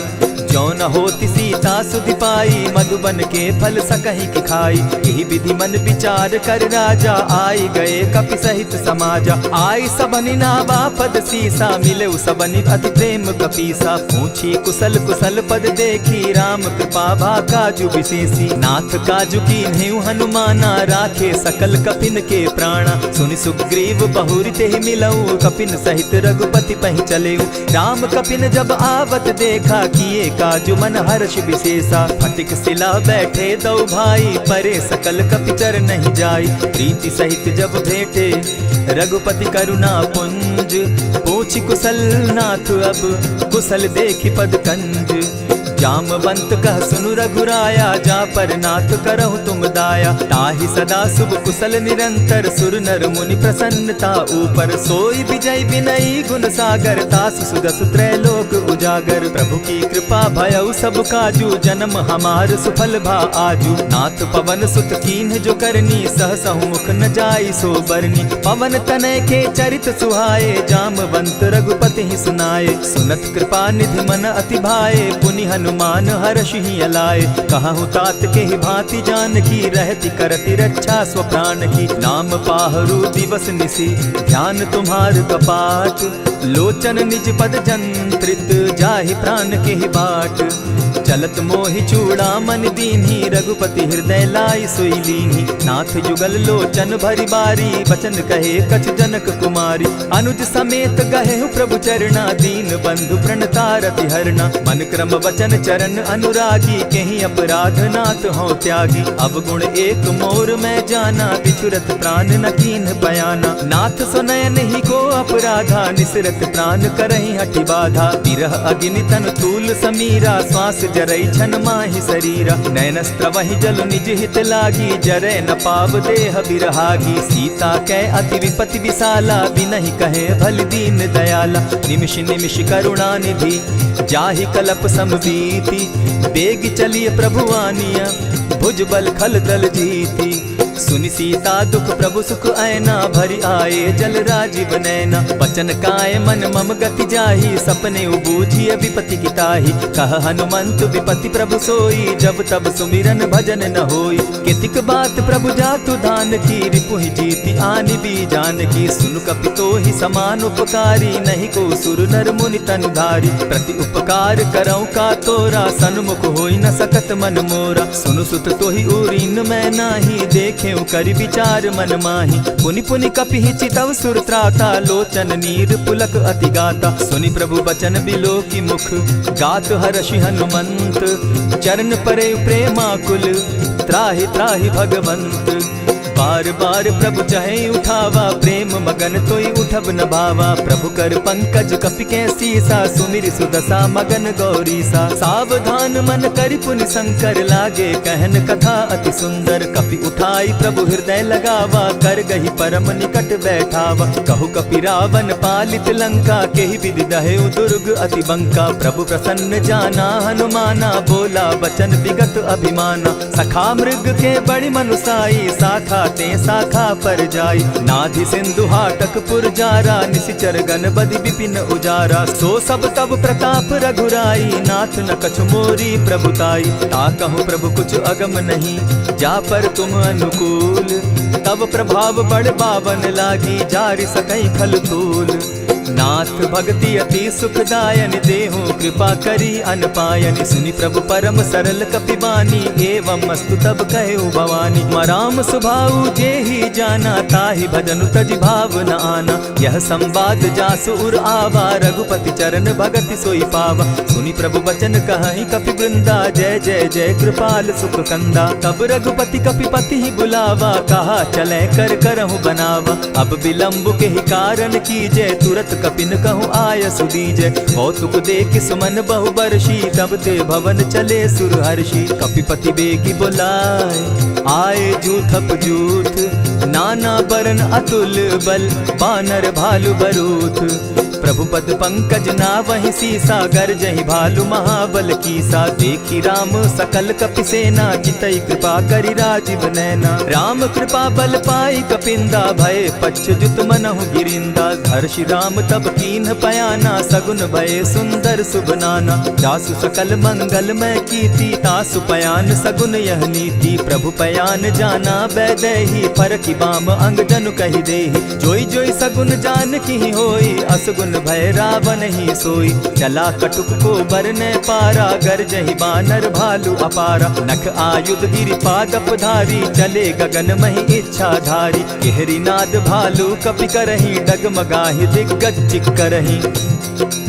जो न होती सीता सुधि पाई, मधुबन के फल सकहि की खाई। यही विधि मन विचार कर राजा, आई गए कपि सहित समाजा। आई सबनि नावा पद सीसा, मिले सबनि अति प्रेम कपीसा। पूछी कुशल कुशल पद देखी, राम कृपा भा काजु विशेषी। नाथ काजु कीन्हेउ हनुमाना, राखे सकल कपिन के प्राणा। सुनि सुग्रीव बहुरि तेहि मिलऊ, कपिन सहित रघुपति पहि चलेऊ। राम कपिन जब आवत देखा, किए काजु मन हर्ष विशेषा। फटिक सिला बैठे दो भाई, परे सकल कपिचर नहीं जाई। प्रीति सहित जब भेटे, रघुपति करुणा पुंज। पूछि कुशल नाथ अब, कुशल देखि पद कंज। जामवंत कह सुनु रघुराया, जा पर नाथ करहु तुम दाया। ताहि सदा शुभ कुशल निरंतर, सुर नर मुनि प्रसन्नता ऊपर। सोई विजय विनयी गुण सागर, तास सुदस त्रैलोक उजागर। प्रभु की कृपा भयउ सब काजू, जन्म हमार सुफल भा आजू। नाथ पवन सुत कीन्ह जो करनी, सहसहु मुख न जाई सो बरनी। पवन तनय के चरित सुहाए, जामवंत रघुपति ही सुनाए। सुनत कृपा निधि मन अति भाए, पुनि हनुमान हर्ष ही अलाए। कहूँ तात के ही भांति जान की, रहती करती रक्षा स्व प्राण की। नाम पाहरु दिवस निसी, ध्यान तुम्हार कपाट। लोचन निज पद जंत्रित, जाहि प्राण के ही बाट। चलत मोहि चूड़ामन दीन्ही, रघुपति हृदय लाई सोई लीन्ही। नाथ जुगल लोचन भरी बारी, बचन कहे कछ जनक कुमारी। अनुज समेत गहे प्रभु चरणा, दीन बंधु प्रणतारति हरना। मन क्रम वचन चरण अनुरागी, केहि अपराध नाथ हो त्यागी। अब गुण एक मोर मैं जाना, बिछुरत प्राण न कीन्ह बयाना। नाथ सुनयन ही को अपराधा, निसरत प्राण करहि हठि बाधा। विरह अग्नि तन तूल समीरा, श्वास जरई छन माहि शरीरा। नयनस्त्र वहि जल निज हित लागी, जरै न पाव देह बिरहागी। सीता कै अति विपति विशाला, बिनहि कहे भल दीन दयाला। निमिष निमिष करुणा निधि, जाहि कलप समबीति। बेग चलिए प्रभु आनिया, भुज बल खल दल जीती। सुनि सीता दुख प्रभु सुख ऐना, भरी आए जल राजीव नैना। बचन काय मन मम गति जाहि, सपने बूझिए विपति की ताहि। कह हनुमंत विपति प्रभु सोई, जब तब सुमिरन भजन न होई। कितिक बात प्रभु जातु धान की, रिपुहि जीति आनि भी जान की। सुन कपि तोहि समान उपकारी, नहीं को सुर नर मुनि तनुधारी। प्रति उपकार करऊँ का तोरा, सन्मुख होई न सकत मन मोरा। सुनु सुत तोहि उरीन मैं नाही, देखे करि विचार मन माही। पुनि पुनि कपिहि चितव सुर त्राता, लोचन नीर पुलक अति गाता। सुनि प्रभु बचन बिलो की मुख, गात हर्षि हनुमंत। चरण परे प्रेमाकुल, त्राहि त्राहि भगवंत। बार बार प्रभु चहे उठावा, प्रेम मगन तोई उठब न भावा। प्रभु कर पंकज कपि के सीसा, सुमिर सुदशा मगन गौरीसा। सावधान मन करि पुनि शंकर, लागे कहन कथा अति सुंदर। कपि उठाई प्रभु हृदय लगावा, कर गही परम निकट बैठावा। कहु कपि रावण पालित लंका, केहि विधि दहेउ दुर्ग अति बंका। प्रभु प्रसन्न जाना हनुमाना, बोला बचन विगत अभिमाना। सखा मृग के बड़ी मनुसाई, साखा ते शाखा पर जाई। नाधि सिंधु हाटक पुर जारा, निसिचर गण बदि विपिन उजारा। सो सब तब प्रताप रघुराई, नाथ न कछु मोरी प्रभुताई। ताकहु प्रभु कुछ अगम नहीं, जा पर तुम अनुकूल। तब प्रभाव बड़ पावन लागी, जारि सकई खल तूल। नाथ भक्ति अति सुखदायनि, देहु कृपा करी अनपायनि। सुनि प्रभु परम सरल कपिबानी, एवं मस्तु तब कहु भवानी। राम सुभाऊ जेहि जाना, ताहि भजनु तजि भाव न आना। यह संवाद जासु उर आवा, रघुपति चरण भगति सोई पावा। सुनि प्रभु बचन कहि कपि वृंदा, जय जय जय कृपाल सुख कंदा। तब रघुपति कपिपति ही बुलावा, कहा चले कर करहु बनावा। अब विलंब के ही कारण कीजय, तुरत कपिन कहूँ आय सुदीजय। कौतुक देख सुमन बहु बरसी, तब ते भवन चले सुर हर्षि। कपिपति बेगी बुलाए, आए जूथप जूथ। नाना बरन अतुल बल, बानर भालु बरूथ। प्रभु पद पंकज नावहि सीसा, गर्जहि भालु महाबल कीसा। देखी राम सकल कपि सेना, चितई कृपा करि राजीव नैना। राम कृपा बल पाई कपिंदा, भय पच्युत मनहु गिरिंदा। हर्षि राम तब कीन्ह पयाना, सगुन भय सुंदर शुभ नाना। जासु सकल मंगल मैं कीर्ति, तासु पयान सगुन यह नीति। प्रभु पयान जाना बैदेही, फरकि बाम अंग जनु कहि देहि। जोई जोई सगुन जान की होई, असगुन भय रावण ही सोई। चला कटुक को बरने पारा, गरजहि बानर भालु अपारा। नख आयुध गिरि पादप धारी, चले गगन महि इच्छा धारी। केहरी नाद भालु कपि करहि, डगमगाहि दिग्गज चिक्करहि।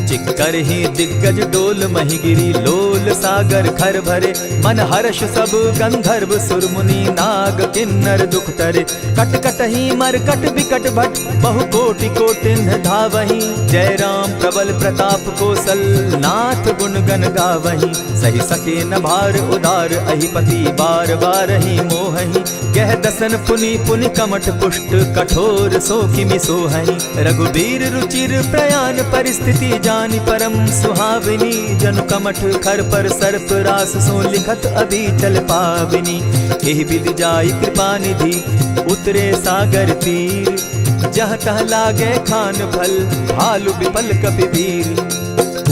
चिक्करहि दिग्गज डोल महि गिरी, लोल सागर खर भरे। मन हर्ष सब गंधर्व सुर मुनि, नाग किन्नर दुख तरे। कट कटहि मरकट बिकट भट, बहु कोटि कोटिन्ह धावहि। जय राम प्रबल प्रताप कौशल, नाथ गुण गण गावहि। सही सके न भार उदार, अहिपति बार बार ही मोहहि। कह दसन पुनि पुनि कमठ पुष्ट, कठोर सो किमि सोहहि। रघुबीर रुचिर प्रयाण परिस्थिति, जानि परम सुहाविनी। जनु कमठ खर पर सर्प रास, सो लिखत अभी चल पाविनी। एहि विधि जाई कृपा निधि, उतरे सागर तीर। जहाँ तह लागे खान फल, भालु विपल कपि वीर।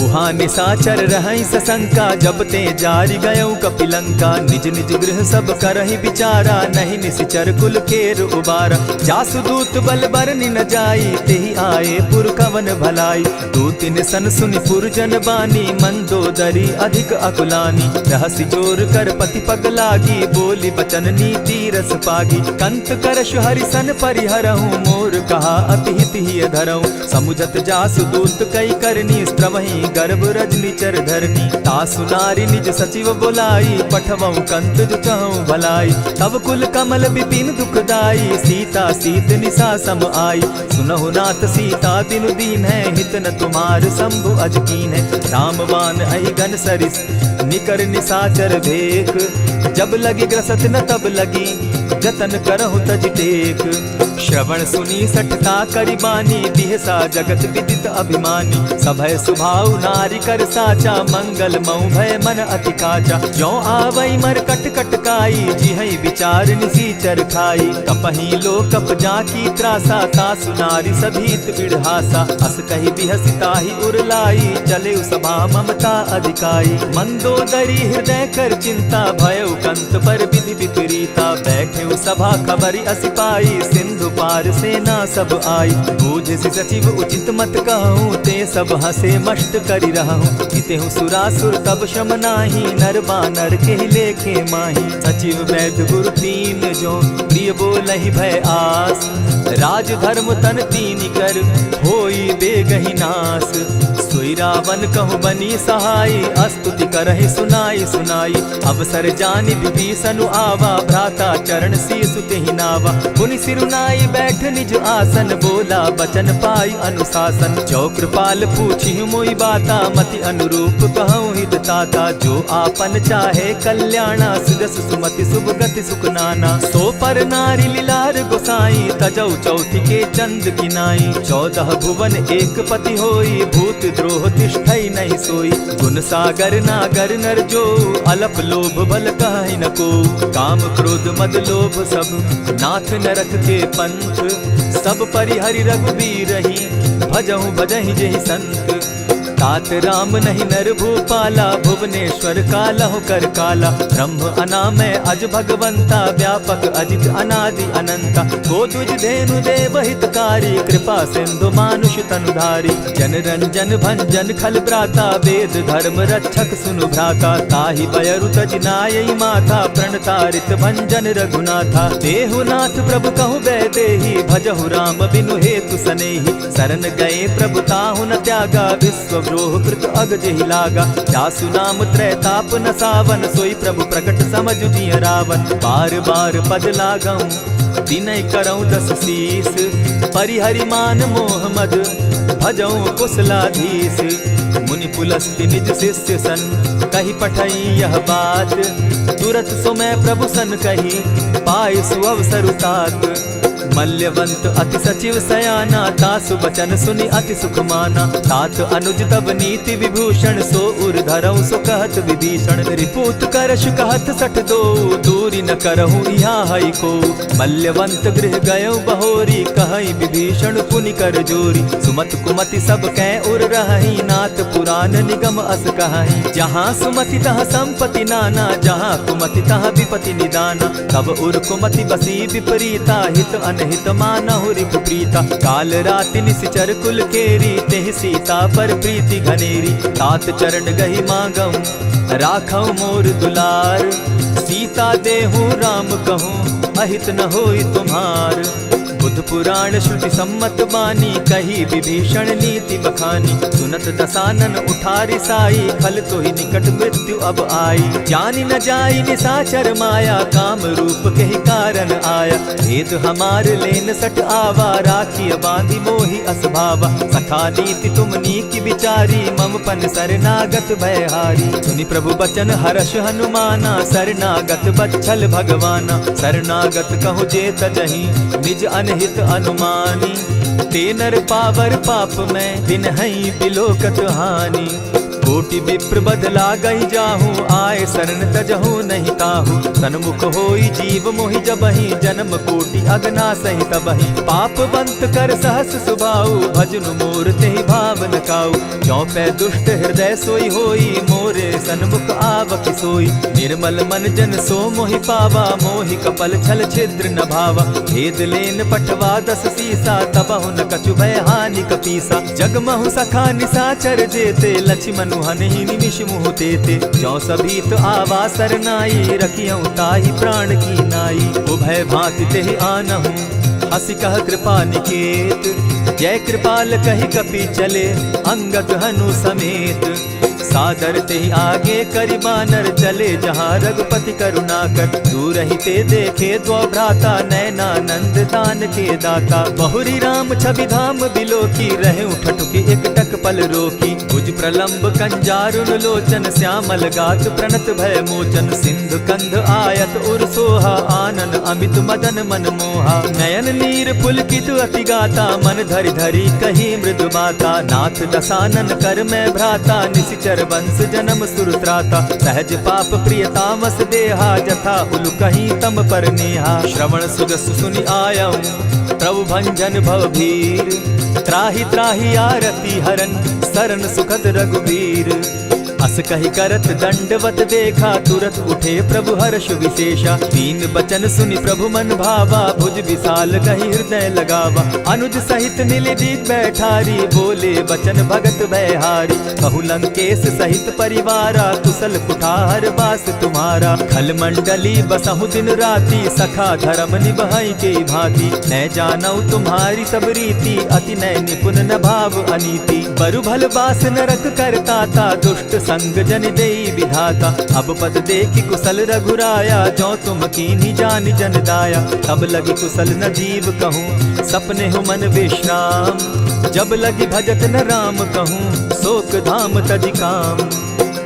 उहाँ निशाचर रहई सशंका, जब ते जारी गयऊ कपिलंका। निज निज गृह सब करहि विचारा, नहीं निशिचर कुल केर उबारा। जासुदूत बल बरनि न जाई, तेहि आए पुर कवन भलाई। दू तिन सन सुनि पुरजन बानी, मंदोदरी अधिक अकुलानी। रहसि जोर कर पति पग लागी, बोली बचन नीति रस पागी। कंत करश हरिसन परिहरहूँ, मोर कहा अति हित ही धरऊँ। समुझत जासुदूत कई करनी, स्त्रवहि गर्भ रजनी चर धरनी। तासु नारी निज सचिव बोलाई, पठवऊ कंत जो चहु भलाई। तब कुल कमल विपिन दुखदाई, सीता सीत निशा सम आई। सुनहु नाथ सीता दिनु दीन है, हित न तुम्हार शंभु अजकीन है। रामबान अहि घन सरिस, निकर निशाचर भेक। जब लगी ग्रसत न तब लगी, जतन करहु तज टेक। श्रवण सुनी सठता करिबानी, दिहसा जगत विदित अभिमानी। सभय सुभाव नारी कर साचा, मंगल मऊ भय मन अति काचा। जो आवई मर कट कट काई, जिहई विचार निसीचर खाई। कपही लो कप जाकी त्रासा, तासु नारी सभीत बिढ़ासा। अस कही बिहसिता ही उरलाई, चले सभा ममता अधिकाई। मंदोदरी हृदय कर चिंता, भयउ कंत पर विधि विपरीता। बैठे सभा खबरी असी पाई, सिंधु पार सेना सब आई। बूझ सचिव उचित मत कहूँ, ते सब हसे मष्ट करि रहूँ। इतेहु सुरासुर तब शम नाही, नर बानर के लेखे माही। सचिव वैद्य गुरु तीन जो, प्रिय बोलहि भय आस। राज धर्म तन तीन कर, होई बेगहि नास। सोई रावण कहु बनी सहाय, अस्तुति करहि सुनाई सुनाई। अवसर जानि विभीषण आवा, भ्राता चरण शीस तेहि नावा। पुनि सिरुनाई बैठ निज आसन, बोला बचन पाई अनुशासन। जो कृपाल पूछि मोई बाता, मति अनुरूप कहूँ हित ताता। जो आपन चाहे कल्याणा, सुजस सुमति शुभ गति सुख नाना। सो पर नारी लीलार गोसाई, तजौ चौथि के चंद किनाई। 14 भुवन एक पति होई, भूत द्रोह तिष्ठई नहीं सोई। गुण सागर नागर नर जो, अलप लोभ बल कहि न को। काम क्रोध मद लोभ सब, नाथ नरक के पंथ। सब परिहरि रघुबीरहि, भजहु भजहि जेहि संत। तात राम नहीं नर भूपाला, भुवनेश्वर कालहु कर काला। ब्रह्म अनामय अज भगवंता, व्यापक अजित अनादि अनंता। को तुझ धेनु देव हितकारी, कृपा सिंधु मानुष तनुधारी। जन रंजन भंजन खल भ्राता, वेद धर्म रक्षक सुनु भ्राता। ताहि बयरु तज नायई माथा, प्रणतारित भंजन रघुनाथा। देहुनाथ प्रभु कहु बैदेहि, भजहु राम बिनु हेतु सनेहि। शरण गए प्रभु ताहु न त्यागा, विश्व द्रोह कृत अग जेहि लागा। जासु नाम त्रैताप न सावन, सोई प्रभु प्रकट समझ जिय रावण। बार बार पद लागऊं, विनय करऊं 10 शीस। परिहरि मान मोह मद, भजऊं कुशलाधीश। मुनि पुलस्ति निज शिष्य सन, कही पठई यह बात। तुरत सो मैं प्रभु सन कही, पाए सुअवसर तात। मल्यवंत अति सचिव सयाना, तासु बचन सुनि अति सुख माना। तात अनुज तब नीति विभूषण, सो उर धरऊं सो कहत विभीषण। रिपुत करश कहत सठ दो, दूरी न करहूँ यहाँ हई को। मल्यवंत गृह गयऊ बहोरी, कहई विभीषण पुनि कर जोरी। सुमत कुमति सब कै उर रहई, नाथ पुराण निगम अस कहई। जहाँ सुमति तहाँ संपत्ति नाना, जहाँ कुमति तहाँ विपति निदाना। तब उर कुमति बसी विपरीता, हित अनहित मानहु रिपु प्रीता। काल राति निशिचर कुल केरी, तेहि सीता पर प्रीति घनेरी। तात चरण गहि मांगऊं, राखऊं मोर दुलार। सीता देहूं राम कहूं, अहित न होई तुम्हार। बुद्ध पुराण श्रुति सम्मत बानी, कही विभीषण नीति बखानी। सुनत दसानन उठारी साई, खल तो ही निकट मृत्यु अब आई। जानी न जाई निशाचर माया, काम रूप के ही कारण आया। भेद हमार लेन सट आवा, राखी बांधी मोहि असभावा। सखा नीति तुम नीकी विचारी, मम पन शरणागत भयहारी। सुनि प्रभु बचन हर्ष हनुमाना, शरणागत बच्छल भगवाना। शरणागत कहु जे तजहि, निज अनहित अनुमानी। ते नर पावर पाप में, दिन हई बिलोकत हानि। कोटि विप्र बदला गई जाहू, आए शरण तजहू नहीं ताहू। सन्मुख होई जीव मोहि जबहि, जन्म कोटि अगना सही तबहि। पाप बंत कर सहस सुभाऊ, भजनु मोर तेहि भावन काऊ। चौपै दुष्ट हृदय सोई होई, मोरे सन्मुख आवकी सोई। निर्मल मन जन सो मोहि पावा, मोहि कपल छल छिद्र न भावा। भेद लेन पठवा 10 सीसा, तबहु न कछु भय हानि कपीसा। जगमहु सखा निसाचर जेते, लक्ष्मण हनहि निमिष मुह तेते। जो सभीत आवा सरनाई, रखियऊ ताहि प्राण की नाई। उभय भांति तेहि आनहु, हसी कह कृपा निकेत। जय कृपाल कहि कपि चले, अंगद हनु समेत। सादर ते आगे करि बानर चले, जहाँ रघुपति करुणाकर। दूर ही ते देखे द्वौ भ्राता, नैनानंद दान के दाता। बहुरी राम छवि धाम बिलोकी, रहे ठठुकी एक टक पल रोकी। भुज प्रलंब कंजारुन लोचन, श्यामल गात प्रणत भय मोचन। सिंधु कंध आयत उर सोहा, आनन अमित मदन मन मोहा। नयन नीर पुलकित अति गाता, मन धरि धरि कही मृदु बाता। नाथ दसानन कर मैं भ्राता, निशिचर वंश जन्म सुरत्राता। सहज पाप प्रिय तामस देहा, जथा उलु कहीं तम पर नेहा। श्रवण सुजस सुनि आयऊं, प्रभु भंजन भव भीर। त्राहि त्राहि आरती हरन, सरन सुखद रघुबीर। अस कहि करत दंडवत देखा, तुरत उठे प्रभु हर्ष विशेषा। दीन बचन सुनि प्रभु मन भावा, भुज विशाल कहि हृदय लगावा। अनुज सहित नीलदीप बैठारी, बोले बचन भगत भयहारी। कहु लंकेश सहित परिवारा, कुशल कुठार वास तुम्हारा। खल मंडली बसहु दिन राति, सखा धर्म निभाई के भांति। न जानऊ तुम्हारी सब रीति, अति नय निपुण न भाव अनीति। बरु भल बास नरक करताता, दुष्ट संग जन देई विधाता। अब पद देखि कुशल रघुराया, जो तुम कीन्ही जान जन दाया। तब लगी कुशल न जीव कहूँ, सपने हो मन विश्राम। जब लगी भजत न राम कहूँ, शोक धाम तज काम।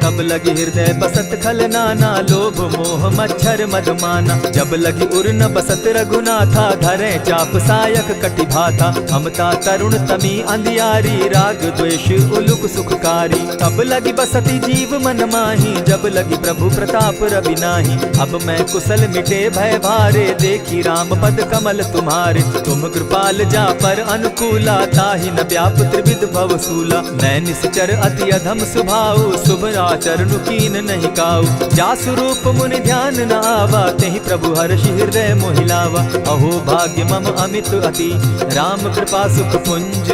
तब लगी हृदय बसत खल नाना, लोभ मोह मच्छर मद माना। जब लगी उर न बसत रघुनाथा, धरे चाप सायक कटि भाता। ममता तरुण तमी अंधियारी, राग द्वेष उलुक सुखकारी। तब लगी बसती जीव मन माही, जब लगी प्रभु प्रताप रवि नाही। अब मैं कुशल मिटे भय भारे, देखी राम पद कमल तुम्हारे। तुम कृपाल जा पर अनुकूला, ताहि न व्याप त्रिविध भव सूला। मैं निश्चर अति अधम सुभाऊ, शुभ चरणु कीन नहीं काऊ। जासु रूप मुनि ध्यान न आवा, तेहि प्रभु हर्षि हृदय मोहिलावा। अहो भाग्य मम अमित अति, राम कृपा सुख पुंज।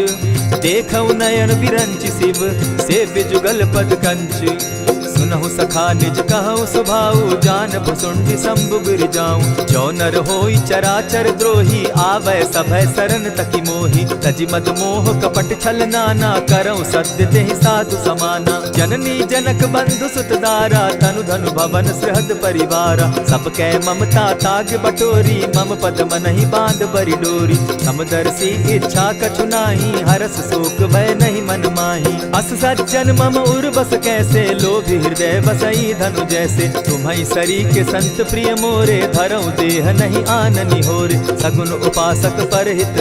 देखऊ नयन विरंचि शिव, सेव्य जुगल पद कंच। सुनहु सखा निज कहूँ सुभाऊ, जान भुसुंडि शंभु गिर जाऊं। जो नर होई चराचर द्रोही, आवे सभय शरण तकी मोही। तजि मद मोह कपट छल नाना, करऊं सत्य तेहि साधु समाना। जननी जनक बंधु सुत दारा, तनु धनु भवन सृहद परिवारा। सब कै ममता ताग बटोरी, मम पद मनहि बांध बरि डोरी। समदर्शी इच्छा कछु नाही, हरस शोक भय नहीं मन माही। अस सज्जन मम उर बस कैसे, लोभी हृदय बसई धनु जैसे। तुम्हि सरी के संत प्रिय मोरे, धरऊ देह नहीं आननि होरे। सगुन उपासक परहित,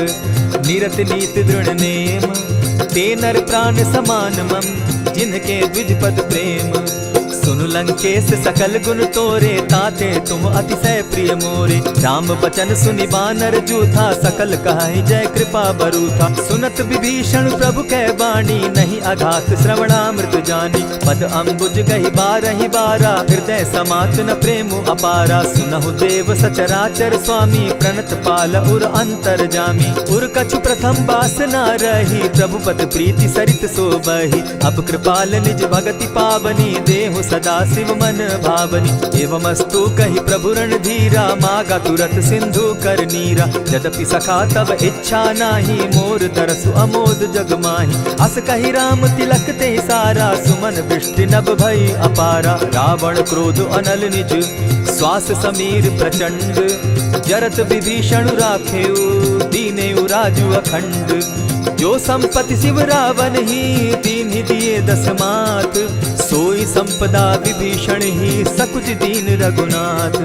निरत नीत दृढ़ नेम। ते नर प्राण समान मम, जिनके द्विज पद प्रेम। सुनु लंकेश सकल गुण तोरे, ताते तुम अतिशय प्रिय मोरे। राम बचन सुनि बानर जूथा, सकल कहाई जय कृपा बरूथा। सुनत विभीषण प्रभु कै बाणी, नहीं अघात श्रवणामृत जानी। पद अम्बुज गहि बारहि बारा, हृदय समात न प्रेम अपारा। सुनहु देव सचराचर स्वामी, प्रणत पाल उर अंतर जामी। उर कछु प्रथम बास न रही, प्रभु पद प्रीति सरित सोबहि। अब कृपाल निज भगति पावनी, देहु सदा शिव मन भावनी। एवमस्तु कहि प्रभु रणधीरा, मागा तुरत सिंधु कर नीरा। यद्यपि सखा तब इच्छा नाही, मोर तरसु अमोद जग माही। अस कहि राम तिलक ते सारा, सुमन वृष्टि नभ भई अपारा। रावण क्रोध अनल निज, श्वास समीर प्रचंड। जरत विभीषण राखेउ, दीनेउ राजु अखंड। जो संपत्ति शिव रावण ही, दीन्हि दिए 10 मात। सोई संपदा विभीषण ही, सकुच दीन रघुनाथ।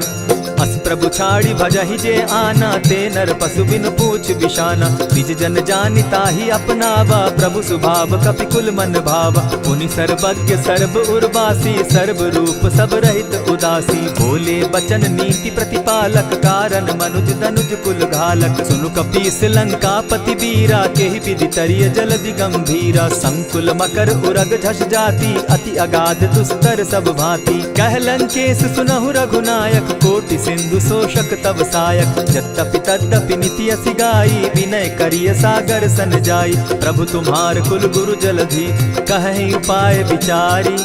अस प्रभु छाड़ी भजहि जे आना, ते नर पशु बिन पूछ बिशाना। निज जन जानि ताहि अपनावा, प्रभु स्वभाव कपि कुल मन भावा। पुनि सर्वज्ञ सर्व उर्वासी, सर्व रूप सब रहित उदासी। बोले बचन नीति प्रतिपालक, कारण मनुज धनुज कुल घालक। सुनु कपीस लंकापति वीरा, केहि विधि तरिय जलधि गंभीरा। संकुल मकर उरग झष जाति, अति अगाध दुस्तर सब भांति। कह लंकेश सुनहु रघुनायक, कोटि सिंधु शोषक तब सायक। यद्यपि तद्यपि निति असि गाई, विनय करिय सागर सन जाई। प्रभु तुम्हार कुल गुरु जलधि, कहि उपाय विचारी।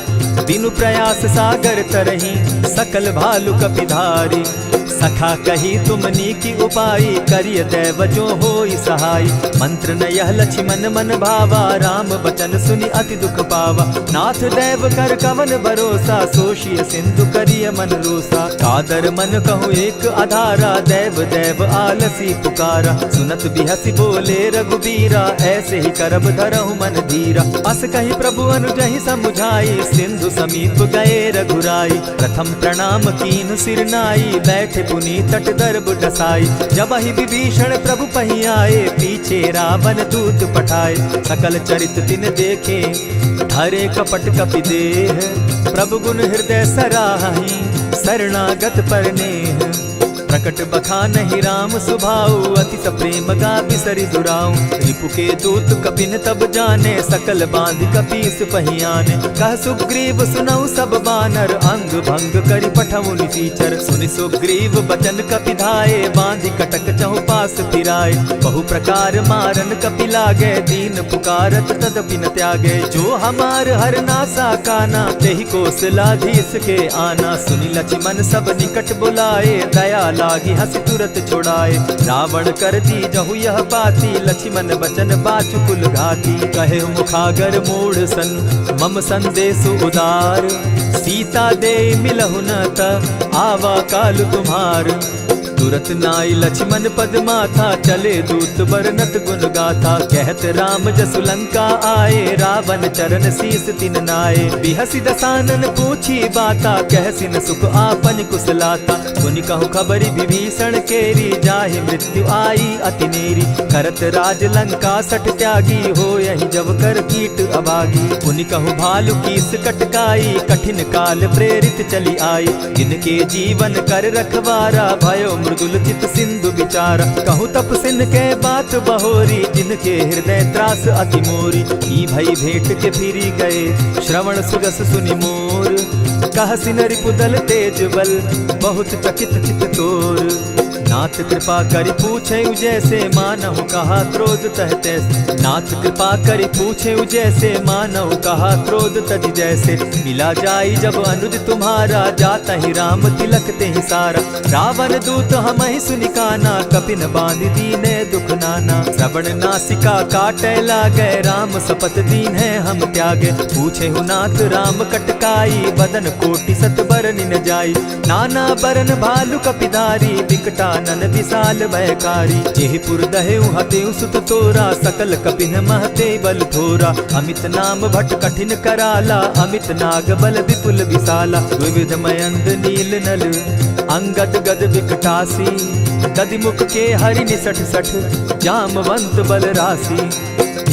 बिनु प्रयास सागर तरही, सकल भालु कपिधारी। सखा कही तुमनी की उपाय, करिय दैव जो होई सहाय। मंत्र न यह लक्ष्मण मन भावा, राम बचन सुनि अति दुख पावा। नाथ दैव कर कवन भरोसा, सोषिय सिंधु करिय मन रोसा। कादर मन कहूँ एक आधारा, दैव दैव आलसी पुकारा। सुनत बिहसी बोले रघुबीरा, ऐसे ही करब धरहु मन धीरा। अस कही प्रभु अनुजहि समुझाई, सिंधु समीप गए रघुराई। प्रथम प्रणाम कीन सिर नाई, बैठे पुनि तट दर्भ डसाई। जब ही विभीषण प्रभु पही आए, पीछे रावण दूत पठाए। सकल चरित तिन देखे, धरे कपट कपि देह। प्रभु गुण हृदय सराहि, शरणागत पर नेह। प्रकट बखानहि राम सुभाऊ, अति सप्रेम गा बिसरि दुराऊ। रिपु के दूत कपिन तब जाने, सकल बांधि कपीस पहियाने। कह सुग्रीव सुनऊ सब बानर, अंग भंग करि पठऊ निसीचर। सुनि सुग्रीव बचन कपि धाये, बांधि कटक चहु पास फिराए। बहु प्रकार मारन कपि लागे, दीन पुकारत तदपि न त्यागे। जो हमार हरनासा काना, तेहि कौशलाधीश के आना। सुनि लक्ष्मण सब निकट बुलाए, दया लागी हंस तुरत छुड़ाए। रावण कर दी जहु यह बाती, लक्ष्मण बचन बाचु कुल घाती। कहे मुखागर मूढ़ सन, मम संदेश उदार। सीता दे मिलहु न त, आवा काल तुम्हार। तुरत नाई लक्ष्मण पद माथा, चले दूत बरनत गुण गाथा। कहत राम जसु लंका आए, रावण चरण शीस तिन नाये। बिहसि दसानन पूछी बाता, कहसिन सुख आपन कुशलाता। मुनि कहु खबरि विभीषण केरी, जाहि मृत्यु आई अति नेरी। करत राज लंका सठ त्यागी, हो यही जब कर कीट अभागी। मुनि कहु भालु कीस कटकाई, कठिन काल प्रेरित चली आई। जिनके जीवन कर रखवारा, भयो मृदुल चित सिंधु विचारा। कहूँ तपसिन के बात बहोरी, जिनके हृदय त्रास अति मोरी। ई भई भेंट के फिरी गए, श्रवण सुजस सुनि मोर। कहसिन रिपुदल तेज बल, बहुत चकित चित तोर। नाथ कृपा करि पूछे जैसे, मानहु कहा क्रोध तह तैसे। नाथ कृपा करि पूछे जैसे, मानहु कहा क्रोध तज जैसे। मिला जाई जब अनुज तुम्हारा, जाता ही राम तिलक ते ही सारा। रावण दूत हम ही सुनि काना, कपिन बांधि दीने दुख नाना। श्रवण नासिका काटे लागे, राम सपत दीन है हम त्यागे। पूछे हु नाथ राम कटकाई, बदन कोटि सत बरन न जाई। नाना बरन भालु कपिधारी, विकटा नन विशाल भयकारी। जेहिपुर दहेउ हतेउ सुत तोरा, सकल कपिन महते बल थोरा। अमित नाम भट कठिन कराला, अमित नाग बल विपुल विशाला। विविध मयंद नील नल, अंगद गद विकटासी। दधिमुख के हरि निसठ सठ, जामवंत बल राशि।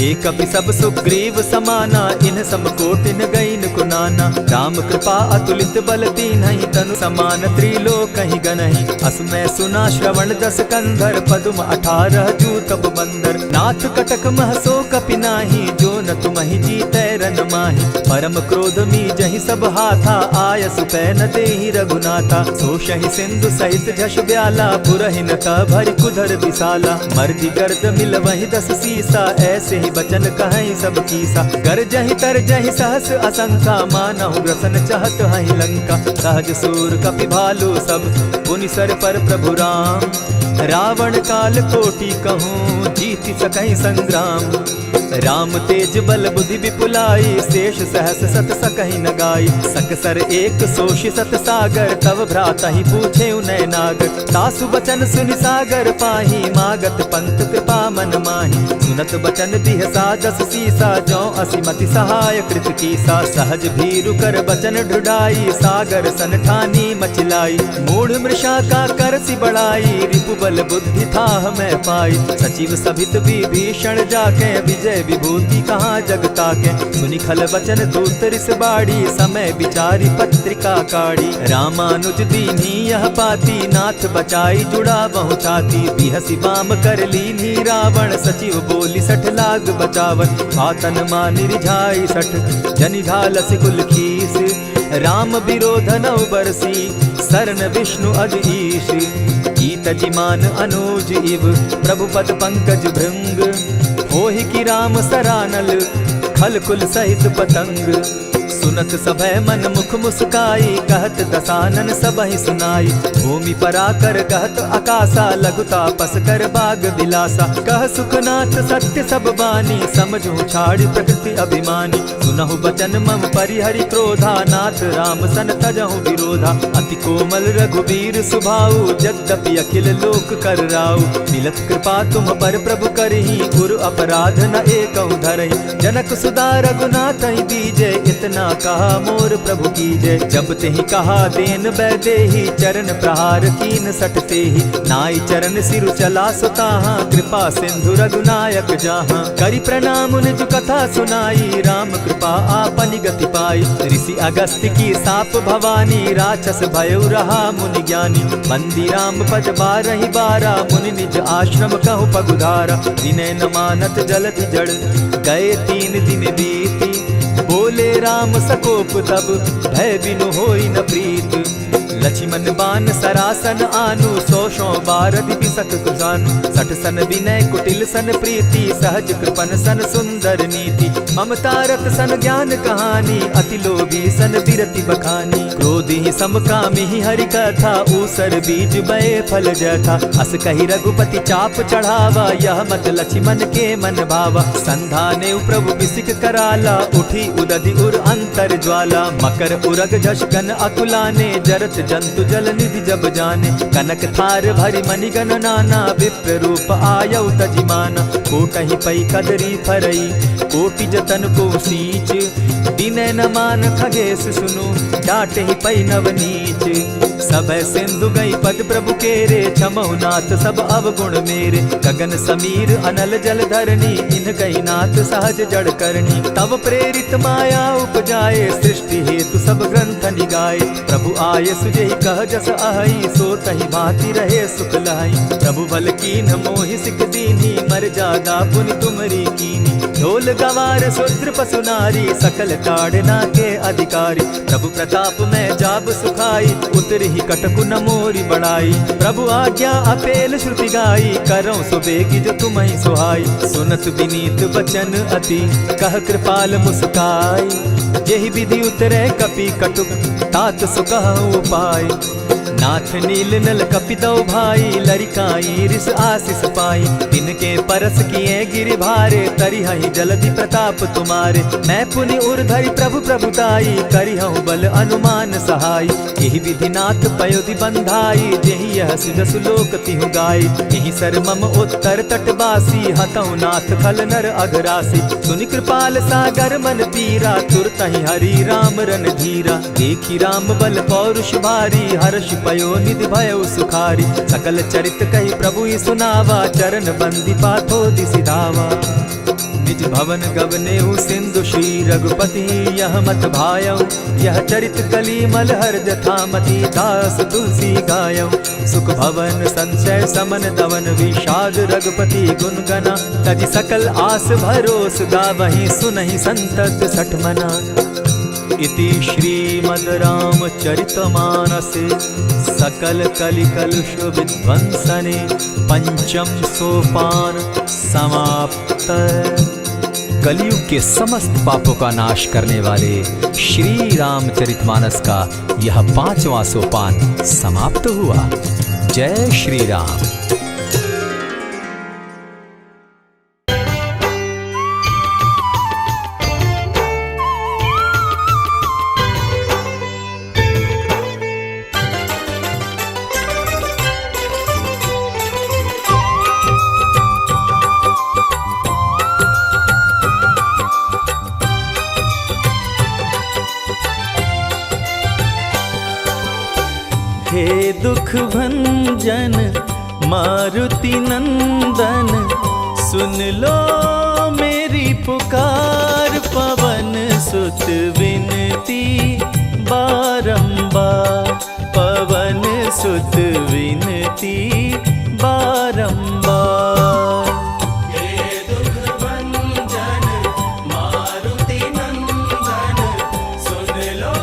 एक कपि सब सुग्रीव समाना, इन सम कोटिन गईन कुनाना। राम कृपा अतुलित बल तीन्हि, तनु समान त्रिलोक ही गनहि। असमय सुना श्रवण दस कंधर, पदुम 18 जूतब बंदर। नाथ कटक महसो कपि नाही, जो न तुमहि जीतै रन माहि। परम क्रोध मी जहि सब हाथा, आय सुपै न देहि रघुनाथा। सोषहि सिंधु सहित झष ब्याला, पुरहिन त भरि कुधर विशाला। मर्दि गर्द मिल वहि 10 सीसा, ऐसे बचन कहीं सब कीसा। कर जहि तर जहि सहस असंखा, मानहु ग्रसन चाहत हहि लंका। सहज सूर कपि भालु सब, पुनि सर पर प्रभु राम। रावण काल कोटि कहूँ, जीति सकहि संग्राम। राम तेज बल बुद्धि विपुलाई, शेष सहस सत सकहि न गाई। सकसर एक सोषि सत सागर, तव भ्राता ही पूछे उनय नागर। तासु बचन सुनि सागर पाही, मागत पंत कृपा मन माही। सुनत बचन बिहसा 10 सीसा, जौ असिमति सहाय कृत कीसा। सहज भीरु कर बचन ढुढ़ाई, सागर सन ठानी मचिलाई। मूढ़ मृष विशाखा करसी बढ़ाई, रिपुबल बुद्धि था मैं पाई। सचिव सभित विभीषण जाके, विजय विभूति कहाँ जगता के। सुनि खल वचन दूत रिस बाड़ी, समय विचारी पत्रिका काढ़ी। रामानुज दीन्ही यह पाती, नाथ बचाई जुड़ा बहु छाती। बिहसी बाम कर लीन्ही रावण, सचिव बोली 60 लाग बचावन। पातन मानि रिझाई 60, जनि ढालसि कुल खीस। राम विरोध नौ बरसी, शरण विष्णु अज ईश। ईत जिमान अनुज इव, प्रभु पद पंकज भृंग। होहि कि राम सरानल, खल कुल सहित पतंग। सुनत सभय मन मुख मुस्काई, कहत दसानन सबहि सुनाई। भूमि पराकर कहत आकाशा, लघुता पस कर बाग बिलासा। कह सुखनाथ सत्य सब बानी, समझू छाड़ प्रकृति अभिमानी। सुनहु बचन मम परिहरि क्रोधा, नाथ राम सन तजहु विरोधा। अति कोमल रघुबीर सुभाऊ, यद्यपि अखिल लोक कर राऊ। मिलत कृपा तुम पर प्रभु करही, गुरु अपराध न एकहु धरहि। जनक सुदा रघुनाथ दीजे, इतना कहा मोर प्रभु की जय। जब तेहि कहा देन बैदेही, चरण प्रहार कीन सटते ही। नाई चरण सिरु चला सुताहा, कृपा सिंधु रघुनायक जाहा। करि प्रणाम निज कथा सुनाई, राम कृपा आपनि गति पाई। ऋषि अगस्त की साप भवानी, राक्षस भयउ रहा मुनि ज्ञानी। बंदी राम पद बारहि बारा, मुनि निज आश्रम कहु पगुधारा। विनय न मानत जलधि जड़, गए 3 दिन बीती। बोले राम सकोप तब, भय बिनु होई न प्रीत। लक्ष्मण बान सरासन आनु, 100 बारदि बिसक कुजानु। 60 सन विनय कुटिल सन प्रीति, सहज कृपन सन सुंदर नीति। ममता रत सन ज्ञान कहानी, अति लोभी सन बिरति बखानी। क्रोधि समकामी हरि कथा, ऊसर बीज बये फल जथा। अस कहि रघुपति चाप चढ़ावा, यह मत लक्ष्मण के मन भावा। संधाने प्रभु बिसिक कराला, उठी उदधि उर अंतर ज्वाला। मकर उरग झष गन अकुलाने, जरत जंतु जल निधि जब जाने। कनक थार भरी मणिगण नाना, विप्र रूप आयउ तजिमाना। कोटहि पै कदरी फरई, कोटि जतन को सींच। विनय न मान खगेश सुनु, डांटहि पै नवनीच। सब सिंधु गई पद प्रभु केरे, छमहु नाथ सब अवगुण मेरे। गगन समीर अनल जल धरनी, इन गई नाथ सहज जड़ करनी। तब प्रेरित माया उपजाए, सृष्टि हेतु सब ग्रंथ निगाए। प्रभु आये सुजेहि कह जस अहई, सो तहि भांति रहे सुख लहई। प्रभु बल कीन्ह मोहि सिख दीन्ही, मर जादा पुनि तुमरी कीनी। ढोल गवार शूद्र पशु नारी, सकल ताड़ना के अधिकारी। प्रभु प्रताप में जाब सुखाई, उतरहि कटकु न मोरी बड़ाई। प्रभु आज्ञा अपेल श्रुति गाई, करऊं सो बेगी जो तुम्हि सुहाई। सुनत विनीत बचन अति, कह कृपाल मुस्काई। जेहि विधि उतरे कपि कटुक, तात सो कहउँ उपाय। नाथ नील नल कपितौ भाई, लरिकाई रिस आशीष पाई। तिनके परस किए गिरि भारे, तरिहहि जलधि प्रताप तुम्हारे। मैं पुनि उर धरि प्रभु प्रभुताई, करिहउँ बल अनुमान सहाय। यही विधि नाथ पयोधि बंधाई, जेहि यह सुजसु लोक तिहु गाई। यही सर मम उत्तर तटवासी, हतउ नाथ खल नर अघरासी। सुनि कृपाल सागर मन पीरा, तुरतहि हरि राम रन धीरा। देखी राम बल पौरुष भारी, हर्ष पयो निधि भयउ सुखारी। सकल चरित कहि प्रभु सुनावा, चरण बंदी पाथो दिसि धावा। निज भवन गवनेउ सिंधु श्री रघुपति, यह मत भायउ। यह चरित कली मलहर जथामति, दास तुलसी गायउ। सुख भवन संशय समन दवन, विषाद रघुपति गुण गना। तजि सकल आस भरोस, गावहि सुनहि संतत 60 मना। इति श्रीमद् रामचरितमानसे, सकल कलिकलुष विध्वंसने। 5म सोपान समाप्त। कलयुग के समस्त पापों का नाश करने वाले श्री रामचरितमानस का यह 5वां सोपान समाप्त हुआ। जय श्री राम। हे दुख भंजन मारुति नंदन, सुन लो मेरी पुकार। पवन सुत विनती बारंबार, पवन सुत विनती बारंबार। हे दुख भंजन मारुति नंदन, सुन लो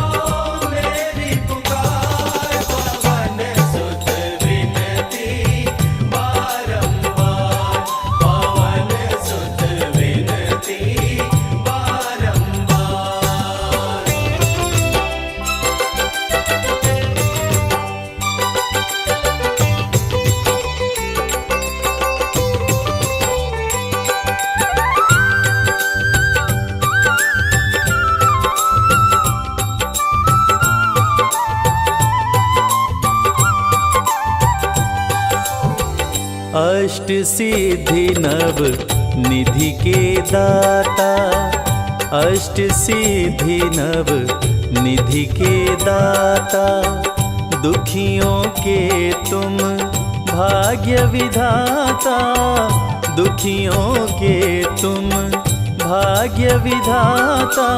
मेरी पुकार। पवन सुत विनती बारंबार, पवन सुत विनती बारंबार। अष्ट सिद्धि नव निधि के दाता, अष्ट सिद्धि नव निधि के दाता। दुखियों के तुम भाग्य विधाता, दुखियों के तुम भाग्य विधाता।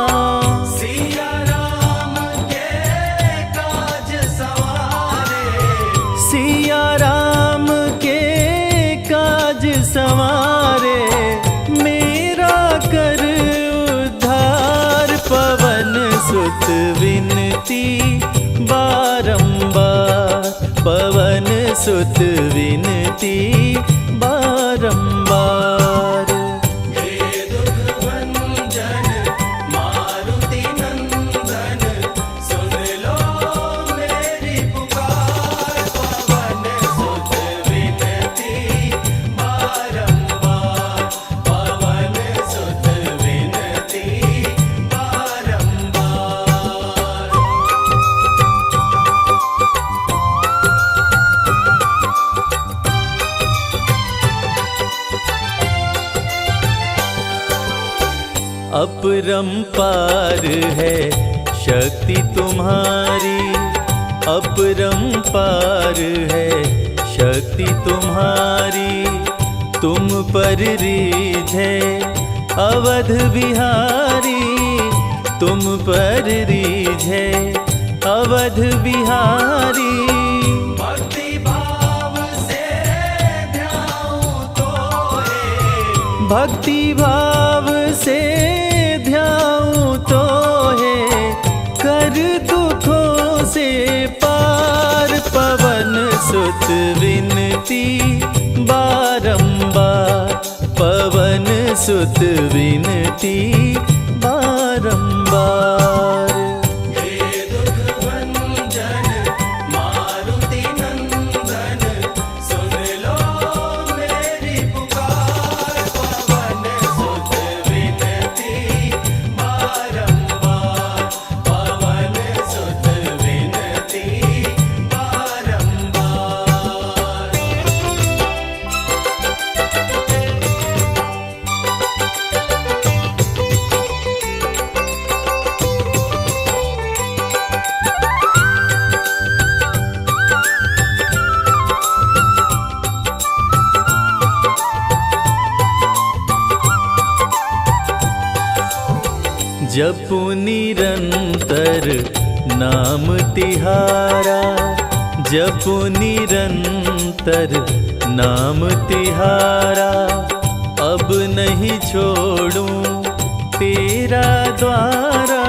सिया राम के काज सवारे, सिया राम के काज सवारे। मेरा कर उद्धार, पवन सुत विनती बारंबार, पवन सुत विनती बारंबार। हे दुख भंजन मारुति नंदन, सुन लो मेरी पुकार। पवन सुत विनती बारंबार, पवन सुत विनती बारंबार। अपरंपार है शक्ति तुम्हारी, अपरंपार है शक्ति तुम्हारी। तुम पर रीझे अवध बिहारी, तुम पर रीझे अवध बिहारी। भक्ति भाव से ध्याऊं तोहे, भक्ति भाव से ध्याऊं तोहे। कर दुखों से पार, पवन सुत विनती बारंबार, पवन सुत विनती बारंबार। हे दुख भंजन मारुति नंदन, सुन लो मेरी पुकार। पवन सुत विनती बारंबार, पवन सुत विनती बारंबार। जपु निरंतर नाम तिहारा, जपु निरंतर नाम तिहारा। अब नहीं छोड़ूं तेरा द्वारा,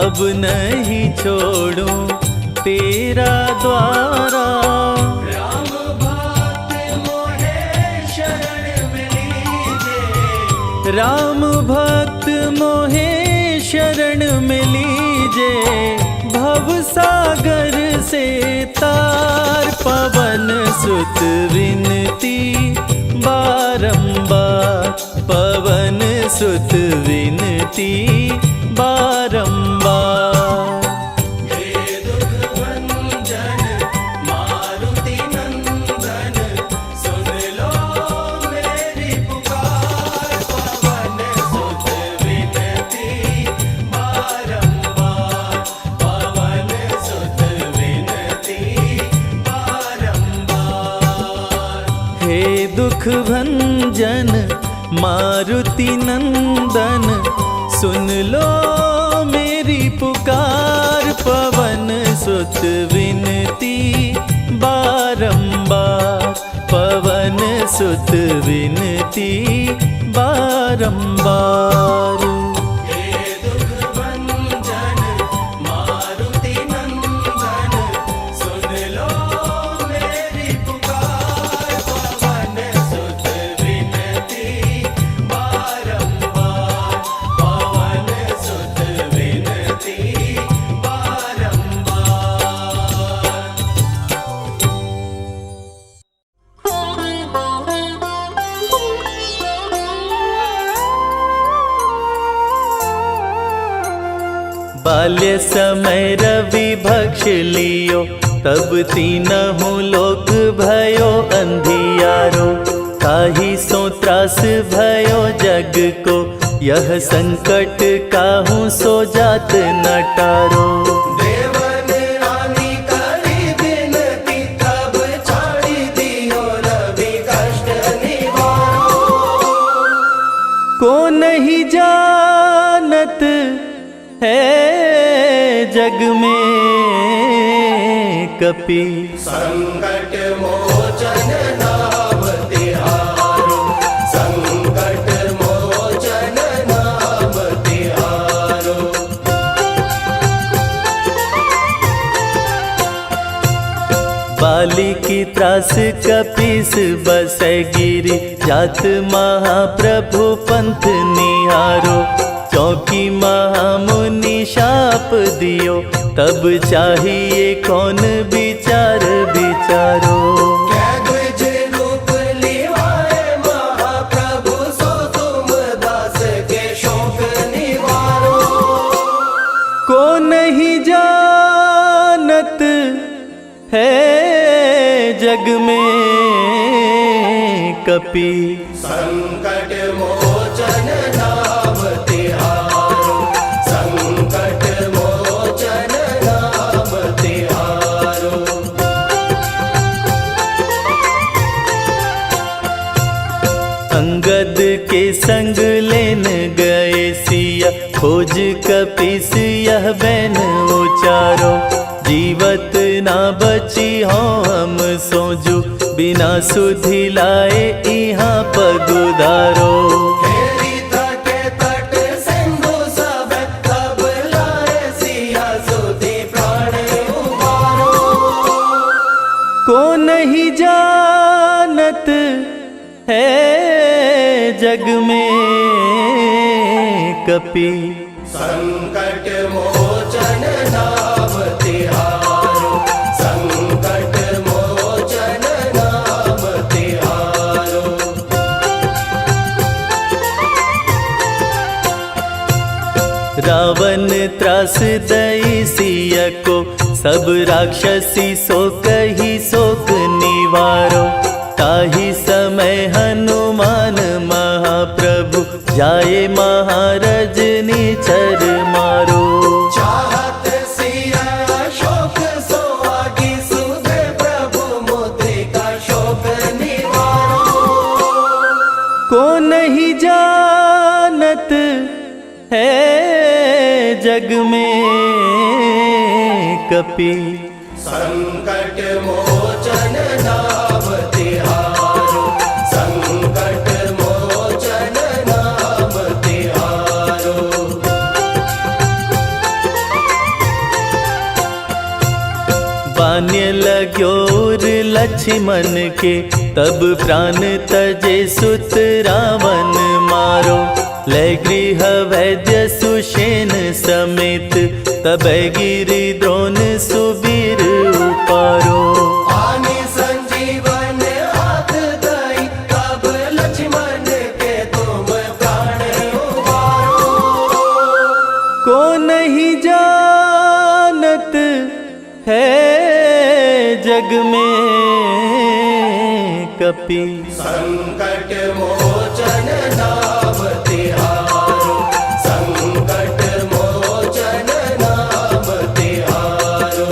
अब नहीं छोड़ूं तेरा द्वारा। राम भक्त मोहे शरण में लीजे, राम भक्त मोहे शरण में लीजे। भव सागर से तार, पवन सुत विनती बारंबार, पवन सुत विनती बारंबार। हे दुख भंजन मारुति नंदन, सुन लो मेरी पुकार। पवन सुत विनती बारंबार, पवन सुत विनती दुख भंजन मारुति नंदन, सुन लो मेरी पुकार। पवन सुत विनती बारंबार, पवन सुत विनती बारंबार। बाल्य समय रवि भक्ष लियो, तब तीनहु लोक भयो अंधियारो। ताहि सो त्रास भयो जग को, यह संकट काहू सो जात न टारो। देवन रानी करी विनती, तब छाड़ी दियो रवि कष्ट निवारो। को नहीं जानत है जग में कपि, संकट मोचन नाम तिहारो, संकट मोचन नाम तिहारो। बाली की त्रास कपीस बसै गिरि, जात महाप्रभु पंथ निहारो। चौकी महामुनि शाप दियो, तब चाहिए कौन विचार विचारो। द्विज रूप लिवाए महाप्रभु, सो तुम दास के शोक निवारो। को नहीं जानत है जग में कपि, संकट मोचन नाम तिहारो, संकट मोचन नाम तिहारो। अंगद के संग लेन गए सिया, खोज कपीस यह बैन उचारो। जीवत ना बची हो हम सोजू, बिना सुधि लाए यहाँ पगुधारो। हेरी तके तट सिंधु सब, तब लाए सिया सुधि प्राण उबारो। को नहीं जानत है जग में कपि, संकट मोचन नाम तिहारो, संकट मोचन नाम तिहारो। रावण त्रास दई सिया को, सब राक्षसी सो कही शोक निवारो। ताहि समय हनुमान महाप्रभु, जाए महाराज निचर मारो। चाहत सिया शोक सोहागी, सुधे प्रभु मुद्रिका शोक निवारो। को नहीं जानत है जग में कपि, संकट मोचन नाम तिहारो, संकट मोचन नाम तिहारो। बान्य लाग्योर लक्ष्मण के, तब प्राण तजे सुत रावण मारो। लय गृह वैद्य सुषेण समेत, तब गिरि द्रोण सुबीर उपारो। आनि संजीवन हाथ दई, तब लक्ष्मण के तुम प्राण उबारो। को नहीं जानत है जग में कपि, संकट मोचन नाम तिहारो, संकट मोचन नाम तिहारो।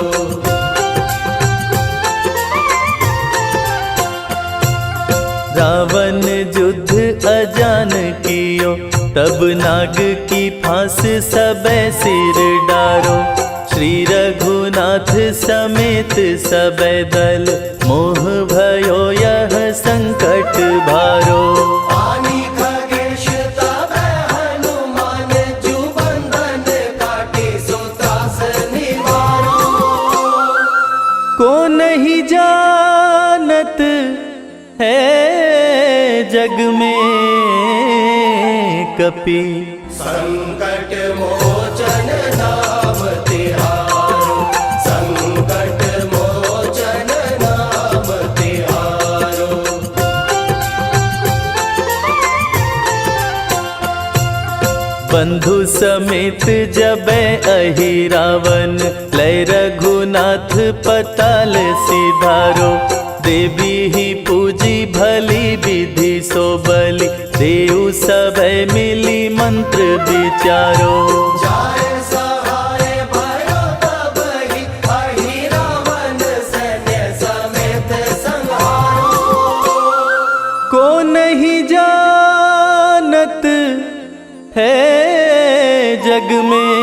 रावण युद्ध अजान कियो, तब नाग की फांस सबे सिर डारो। श्री रघुनाथ समेत सबे दल, मोह भयो यह संकट भारो। आनी खगेश तबै हनुमान, जु बंधन काटे सो त्रास निवारो। को नहीं जानत है जग में कपि, संकट मोचन नाम तिहारो। संकट मोचन नाम तिहारो। बंधु समेत जबै अहि रावण, लय रघुनाथ पताल सिधारो। देवी ही पूजी भली विधि सो बलि, देव सभै मिली मंत्र विचारो। जाय सहाय भयो तबहि, अहि रावण सैन्य समेत संहारो। को नहीं जानत है जग में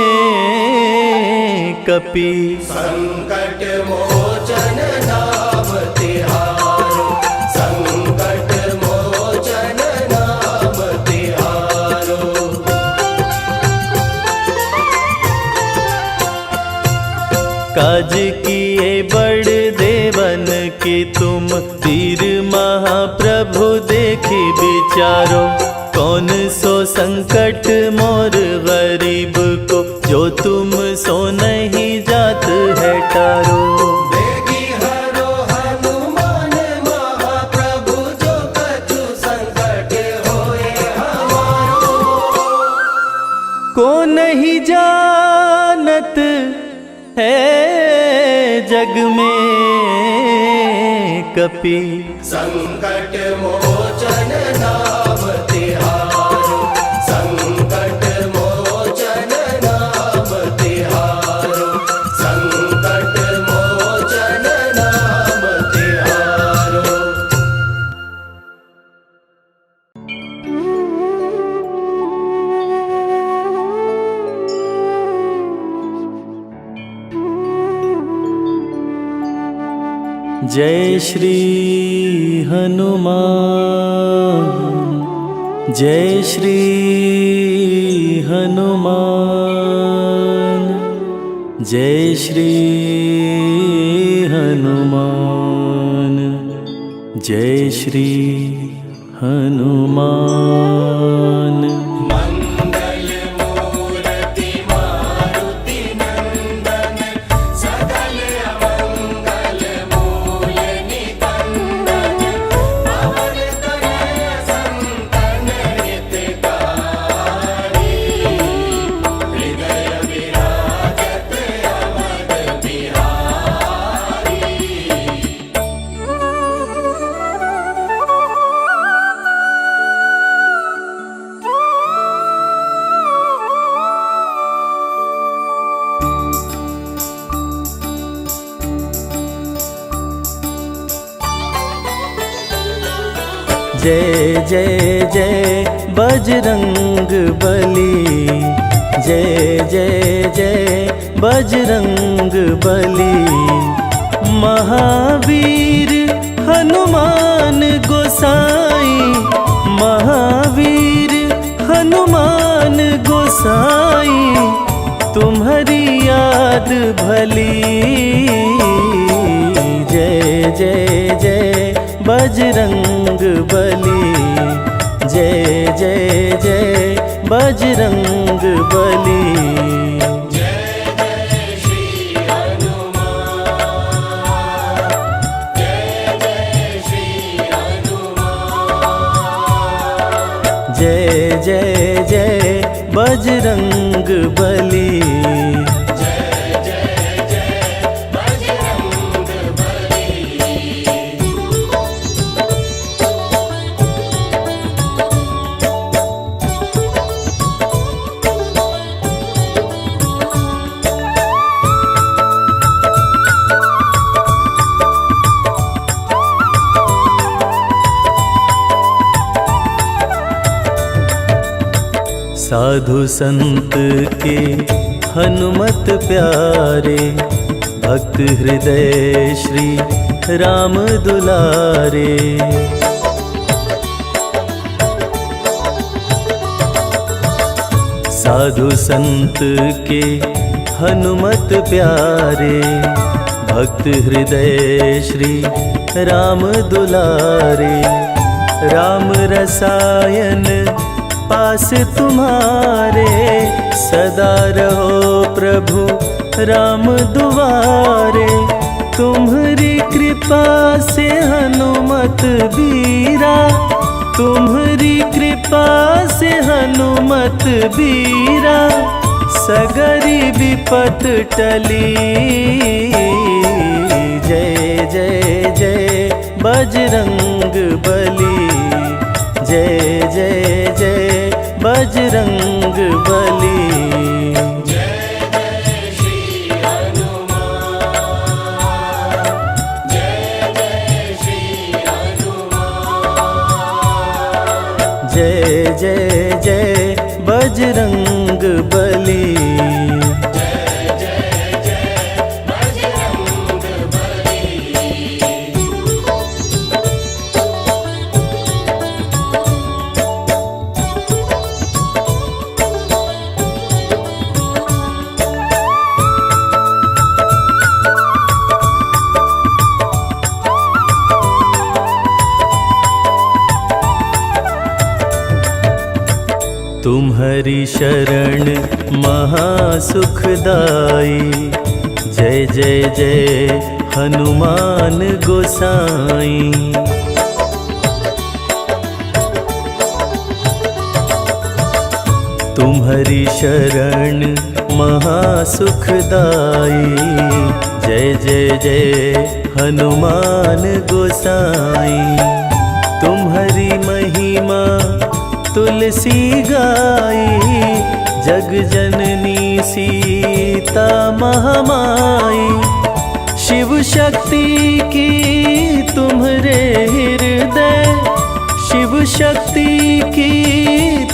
कपि, संकट मोचन नाम तिहारो। संकट मोचन नाम तिहारो। काज किए बड़ देवन के तुम, वीर महाप्रभु देखी विचारो। कौन सो संकट मोर गरीब को, जो तुम सो नहीं जात है टारो। बेगी हरो हनुमान महाप्रभु, जो कछु संकट होए हमारो। को नहीं जानत है जग में कपि, संकट मोचन नाम तिहारो। संकट मोचन नाम तिहारो। संकट मोचन नाम तिहारो। जय श्री हनुमान, जय श्री हनुमान, जय श्री हनुमान, जय श्री हनुमान। मंगल मूर्ति मारुति नंदन, सकल अमंगल मूल निकंदन। पवन तनय संतन हितकारी, हृदय विराजत अमर बिहारी। जय जय जय बजरंग बली, जय जय जय बजरंग बली। महावीर हनुमान गोसाई, महावीर हनुमान गोसाई। तुम्हारी याद भली, जय जय जय बजरंग बली, जय जय जय बजरंग बली। जय जय श्री हनुमान, जय जय श्री हनुमान। जय जय जय बजरंग बली। जय जय जय बजरंग बली। साधु संत के हनुमत प्यारे, भक्त हृदय श्री राम दुलारे। साधु संत के हनुमत प्यारे, भक्त हृदय श्री राम दुलारे। राम रसायन पास तुम्हारे, सदा रहो प्रभु राम दुआरे। तुम्हारी कृपा से हनुमत बीरा, तुम्हारी कृपा से हनुमत बीरा। सगरी विपत टली, जय जय जय बजरंग बली। जय जय जय बजरंग बली। जय जय श्री हनुमान, जय जय श्री हनुमान। जय जय जय बजरंग बली। जय जय जय बजरंग बली। तुम्हारी शरण महासुखदाई। जय जय जय हनुमान गोसाई। तुम्हारी शरण महासुखदाई। जय जय जय हनुमान गोसाई। तुम्हारी महिमा तुलसी गाई, जग जननी सीता महामाई। शिव शक्ति की तुम्हारे हृदय, शिव शक्ति की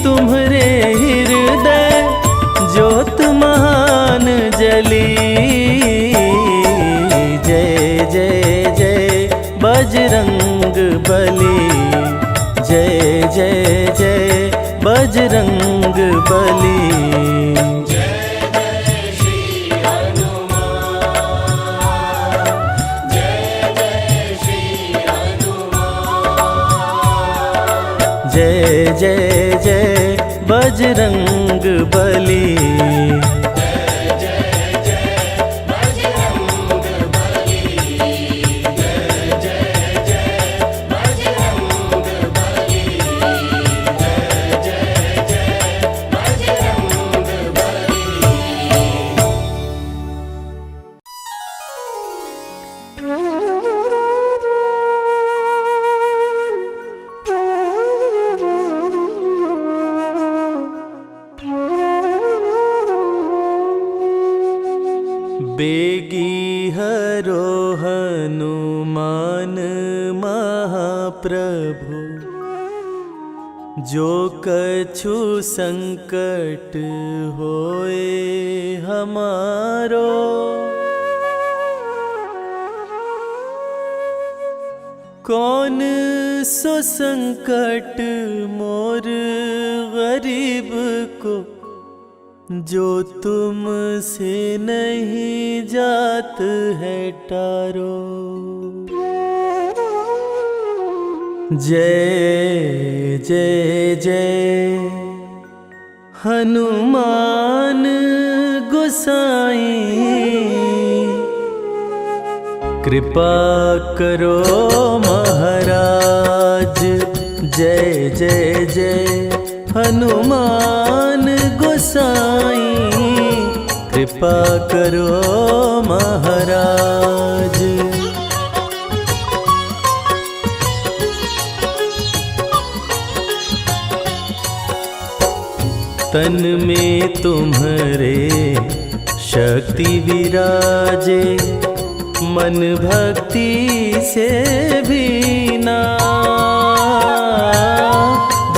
तुम्हारे हृदय। ज्योत महान जली, जय जय जय बजरंग बली। जय जय जय बजरंग बली। जय जय श्री हनुमान, जय जय श्री हनुमान। जय जय जय बजरंग बली। जय जय जय बजरंग बली। जय जय जय बजरंग बली। जय जय जय बजरंग बली। बेगी हरो हनुमान महाप्रभु, जो कछु संकट होए हमारो। कौन सो संकट मोर गरीब को, जो तुम से नहीं जात है टारो। जय जय जय हनुमान गोसाई। कृपा करो महाराज। जय जय जय हनुमान गोसाई। कृपा करो महाराज। तन में तुम्हारे शक्ति विराजे, मन भक्ति से भीना।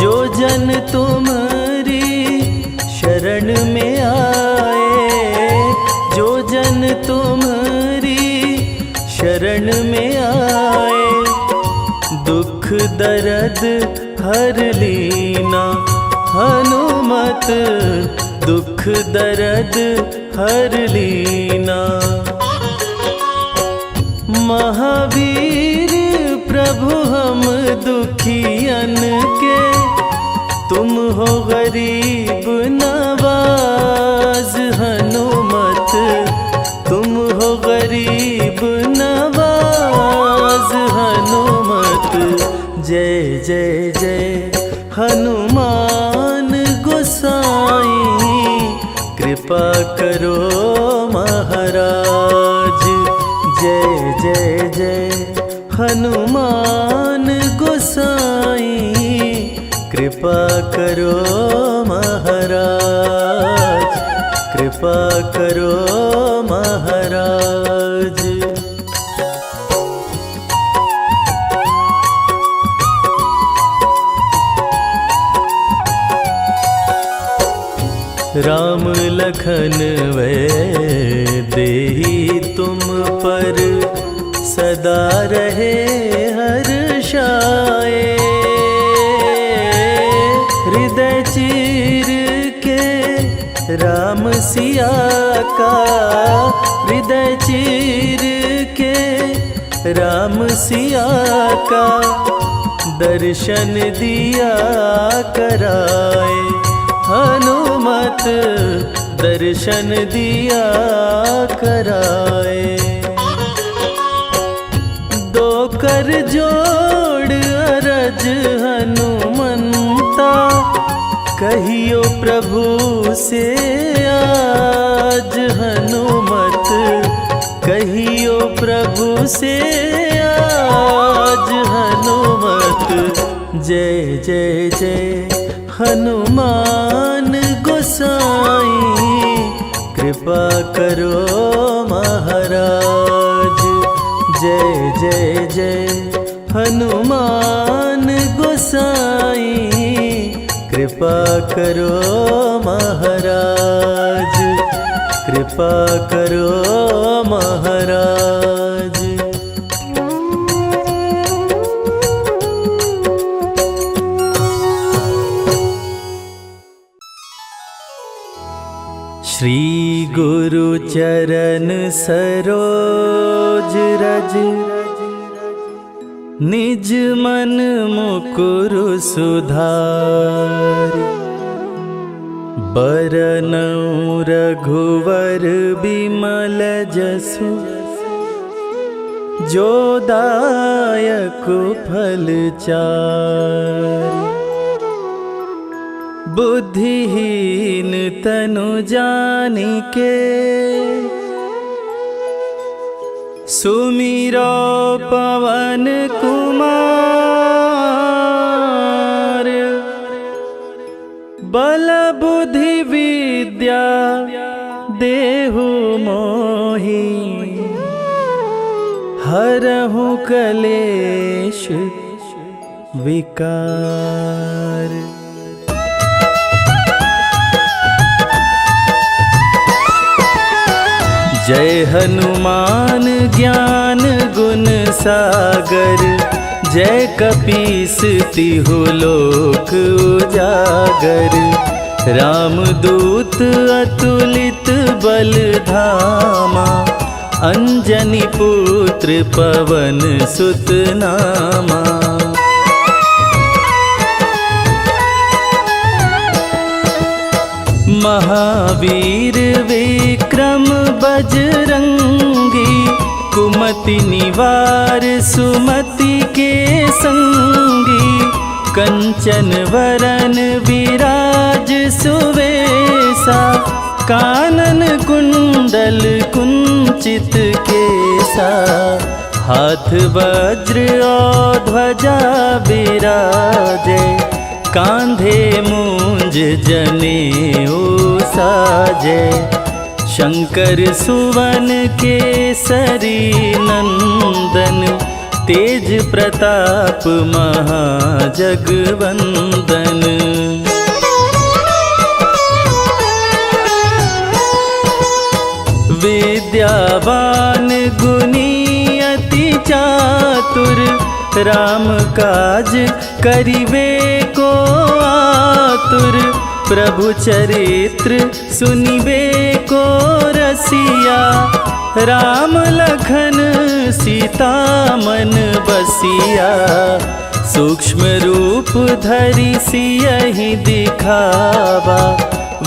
जो जन तुम्हारी में आए, दुख दर्द हर लीना हनुमत, दुख दर्द हर लीना। महावीर प्रभु हम दुखियन के, तुम हो गरीब नवाज हनुमत, तुम हो गरीब नवाज हनुमत। जय जय जय हनुमान गोसाई, कृपा करो महाराज। जय जय जय हनुमान गोसाई, कृपा करो महाराज, कृपा करो महाराज। राम लखन वै देही तुम पर, सदा रहे हर्षाए। हृदय चीर के राम सिया का, हृदय चीर के राम सिया का, दर्शन दिया कराए। हनुमत दर्शन दिया कराए। दो कर जोड़ अरज हनुमंता, कहियो प्रभु से आज हनुमत, कहियो प्रभु से आज हनुमत। जय जय जय हनुमान गोसाई, कृपा करो महाराज। जय जय जय हनुमान गोसाई, कृपा करो महाराज, कृपा करो महाराज। श्री गुरु चरण सरोज रज, निज मन मुकुर सुधारि। बरनउँ रघुवर बिमल जसु, जो दायक फल चारि। बुद्धिहीन तनु जानिके, सुमिरो पवन कुमार। बल बुद्धि विद्या देहु मोहि, हरहु कलेश विकार। जय हनुमान ज्ञान गुण सागर, जय कपीस तिहु लोक उजागर। रामदूत अतुलित बल धामा, अंजनी पुत्र पवन सुत नामा। महावीर विक्रम बजरंगी, कुमति निवार सुमति के संगी। कंचन वरन विराज सुवेसा, कानन कुंडल कुंचित केसा। हाथ वज्र और ध्वजा बिराजे, कांधे मूंज जनेऊ साजे। शंकर सुवन केसरी नंदन, तेज प्रताप महाजगवंदन। विद्यावान गुणी अति चातुर, आतुर, राम काज करिबे को आतुर। प्रभु चरित्र सुनिबे को रसिया, राम लखन सीता मन बसिया। सूक्ष्म रूप धरि सियहि दिखावा,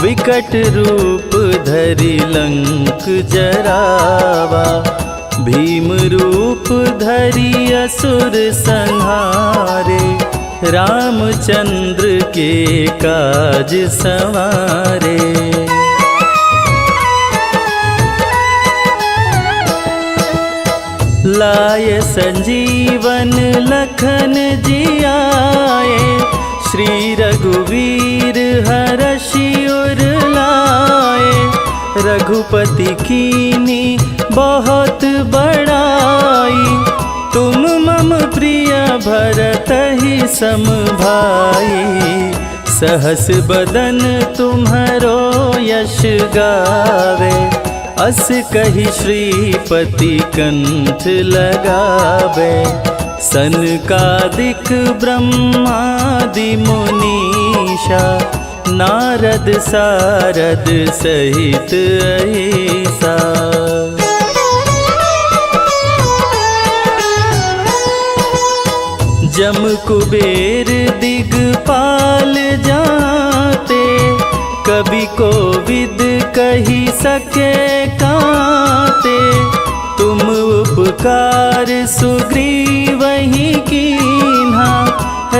विकट रूप धरि लंक जरावा। भीम रूप धरि असुर संहारे, रामचंद्र के काज संवारे। लाय संजीवन लखन जियाए, श्री रघुवीर हरषि उर लाए। रघुपति कीन्ही बहुत बड़ाई, तुम मम प्रिय भरतहि सम भाई। सहस बदन तुम्हरो यश गावे, अस कहि श्रीपति कंठ लगावे। सनकादिक ब्रह्मादि मुनीषा, नारद सारद सहित अहिसा। जम कुबेर दिगपाल जाते, कवि कोविद कही सके काते। तुम उपकार सुग्रीवहि कीन्हा,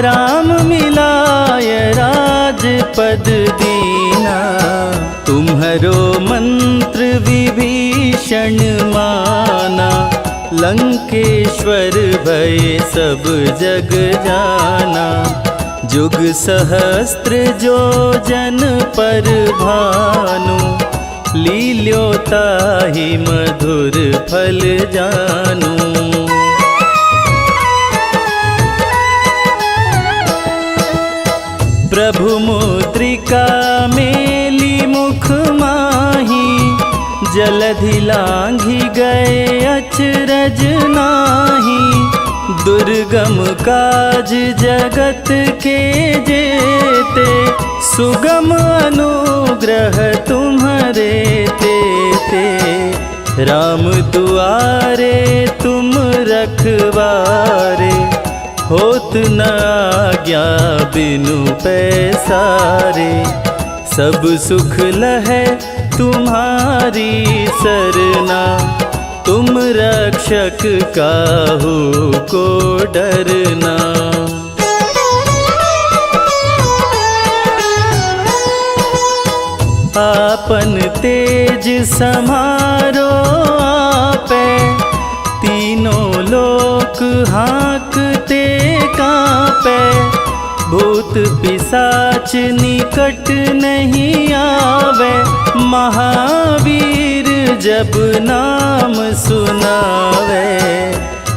राम मिलाय राजपद दीना। तुम्हरो मंत्र विभीषण माना, लंकेश्वर भय सब जग जाना। जुग सहस्त्र जो जन पर भानु, लील्योताहि मधुर फल जानू। प्रभु मुद्रिका मेली मुख माही, जलधि लांघि गए अचरज नाही। दुर्गम काज जगत के जेते, सुगम अनुग्रह तुम्हरे तेते। राम दुआरे तुम रखवारे, होत न आज्ञा बिनु पैसारे। सब सुख लहै तुम्हारी सरना, तुम रक्षक काहू को डरना। आपन तेज समारो आपे, तीनों लोक हाँकते कांपे। भूत पिशाच निकट नहीं आवे, महावीर जब नाम सुनावे।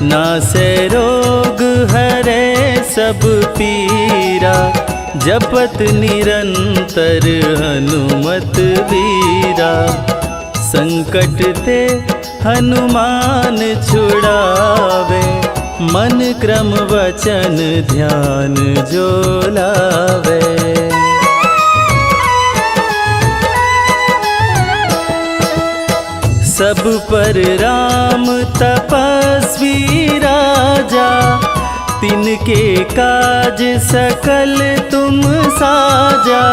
नासै रोग हरै सब पीरा, जपत निरंतर हनुमत वीरा। संकट ते हनुमान छुड़ावे, मन क्रम वचन ध्यान जो लावे। सब पर राम तपस्वी राजा, तिनके काज सकल तुम साजा।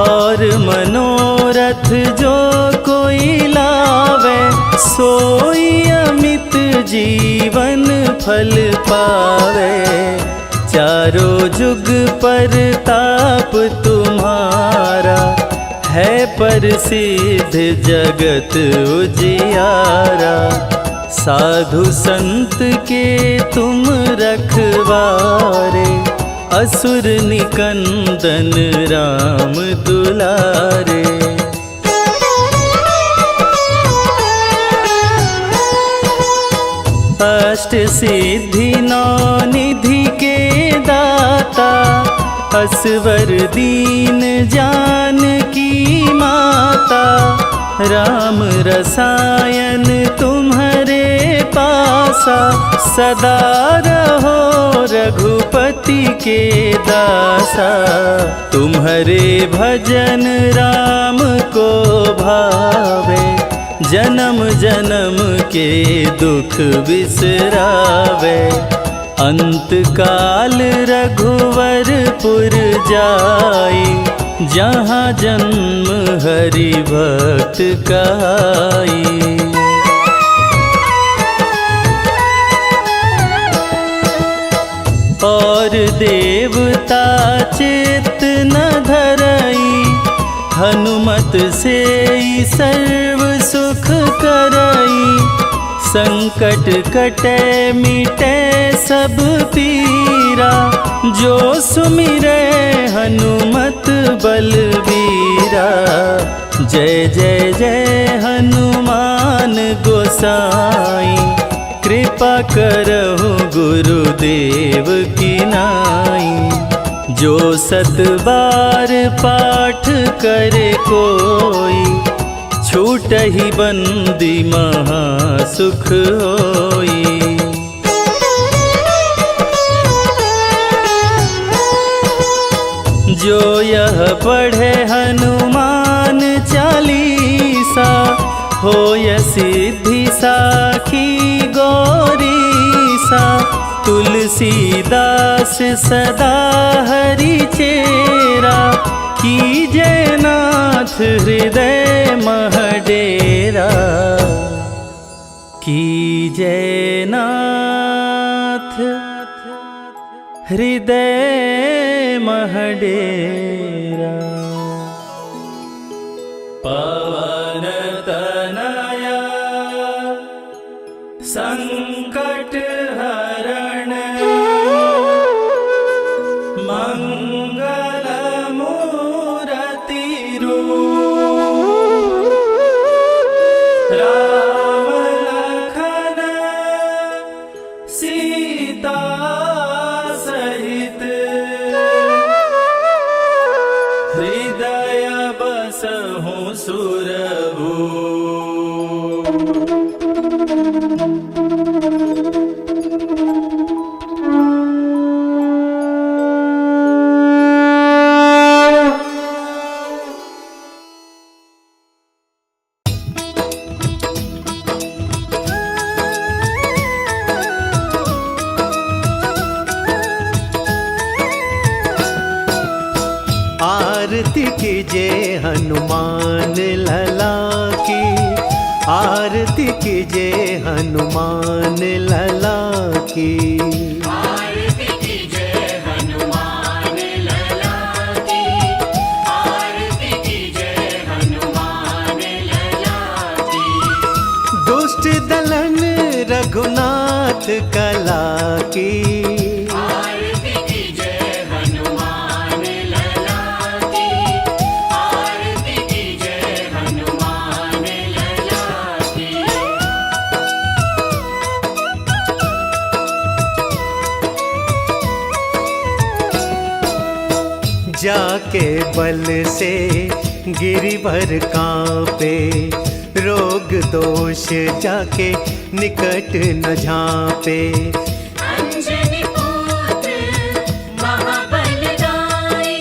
और मनोरथ जो कोई लावे, सोई अमित जीवन फल पावे। चारों जुग पर ताप तुम्हारा, है प्रसिद्ध जगत उजियारा। साधु संत के तुम रखवारे, असुर निकंदन राम दुलारे। अष्ट सिद्धि नौ निधि के दाता, असवर दीन जानकी माता। राम रसायन तुम्हारे पास, आसा, सदा रहो रघुपति के दासा। तुम्हारे भजन राम को भावे, जन्म जन्म के दुख बिसरावे। अंत काल रघुवरपुर जाई, जहाँ जन्म हरि भक्त काई। और देवता चित्त न धरई, हनुमत से सर्व सुख करई। संकट कटे मिटे सब पीरा, जो सुमिरे हनुमत बलबीरा। जय जय जय हनुमान गोसाई, कृपा करहु गुरुदेव की नाई। जो 7 बार पाठ करे कोई, छूटहि बंदी महा सुख होई। जो यह पढ़े हनुमान चालीसा, होय सिद्धि साखी गौरीसा। तुलसीदास सदा हरि चेरा, कीजय नाथ हृदय मह डेरा। कीजय नाथ हृदय मह डेरा। पवन तनया संकट हरण, मंगल मूरति रूप। राम लखन सीता सहित, हृदय बसहु सुरभूप। आरती कीजिए हनुमान लला की, आरती कीजिए हनुमान लला की। आरती कीजिए हनुमान लला की, आरती कीजिए हनुमान लला की। दुष्ट दलन रघुनाथ कला की, आरती कीजिए हनुमान लला की, आरती कीजिए हनुमान लला की। जाके बल से गिरिवर कांपे, रोग दोष जाके निकट न झांपे। अंजनी पुत्र महाबलदाई,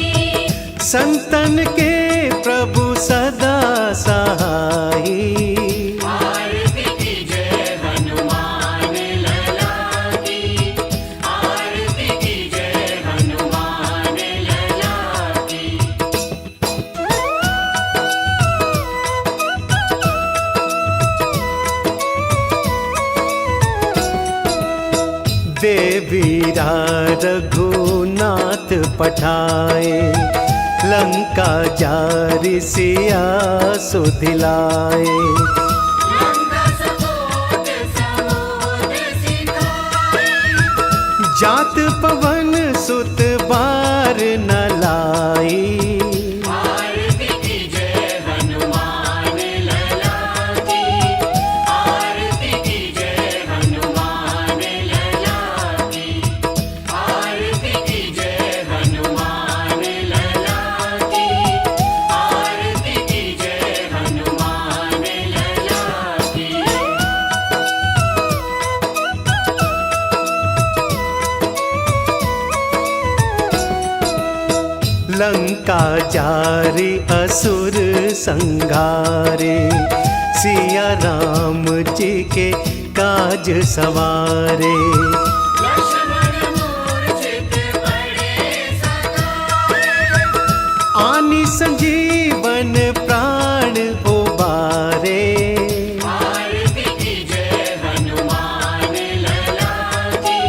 संतन के प्रभु सदा सहाई। आरती कीजिए हनुमान लला की, आरती कीजिए हनुमान लला की। देवीरा रघुनाथ पठाए, लंका जारि सिया सुधिलाए। लंका सपोत समोद सिखाए, जात पवन सुत बार न लाई। आरती कीजिए हनुमान लला की, आरती कीजिए हनुमान लला की, आरती कीजिए हनुमान लला की, आरती कीजिए हनुमान लला की। लंका जारी असुर संघारे, सिया राम जी के काज सवारे। लक्ष्मण मूर्छित पड़े सकाए, आनी संजीवन प्राण उबारे। आरती कीजिए हनुमान लला की,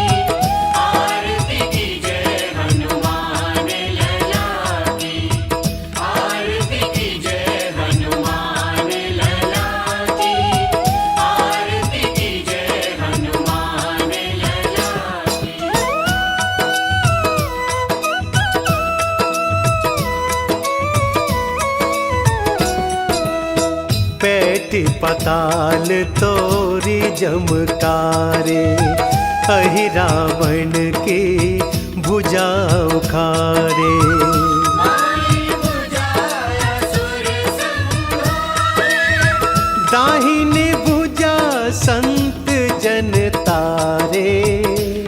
आरती कीजिए हनुमान लला की, आरती कीजिए हनुमान लला की, आरती कीजिए हनुमान लला की। पैठी पताल तोरी जमकारे, अहि रावण की भुजा उखारे। माई बुझाया सुर संहारे, दाहिनी भुजा संत जन तारे।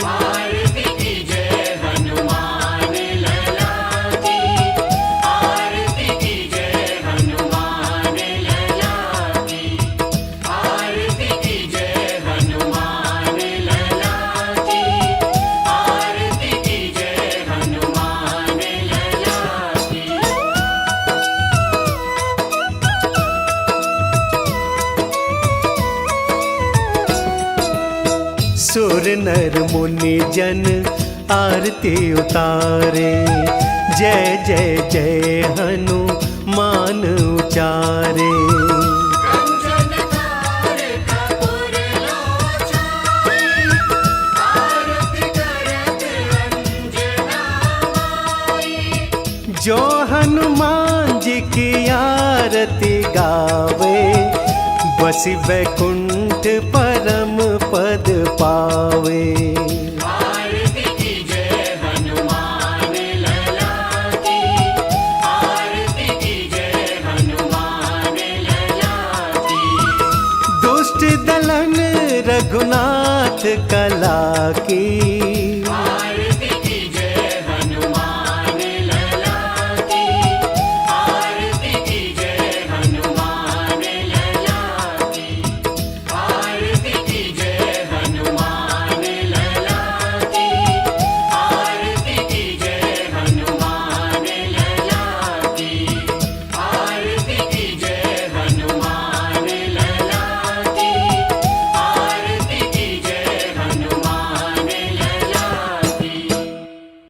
आरती कीजिए हनुमान लला की, आरती कीजिए हनुमान लला की, आरती कीजिए हनुमान लला की, आरती कीजिए हनुमान लला की। सुर नर मुनि जन आरती उतारे, जय जय जय हनुमान उचारे। कंचन थार कपूर लोचनाई, आरती करत अंजना माई। जो हनुमान जी की आरती गावे, बसी वैकुंठ परम पद पावे। आरती कीजिए हनुमान लला की, आरती कीजिए हनुमान लला की। दुष्ट दलन रघुनाथ कला की,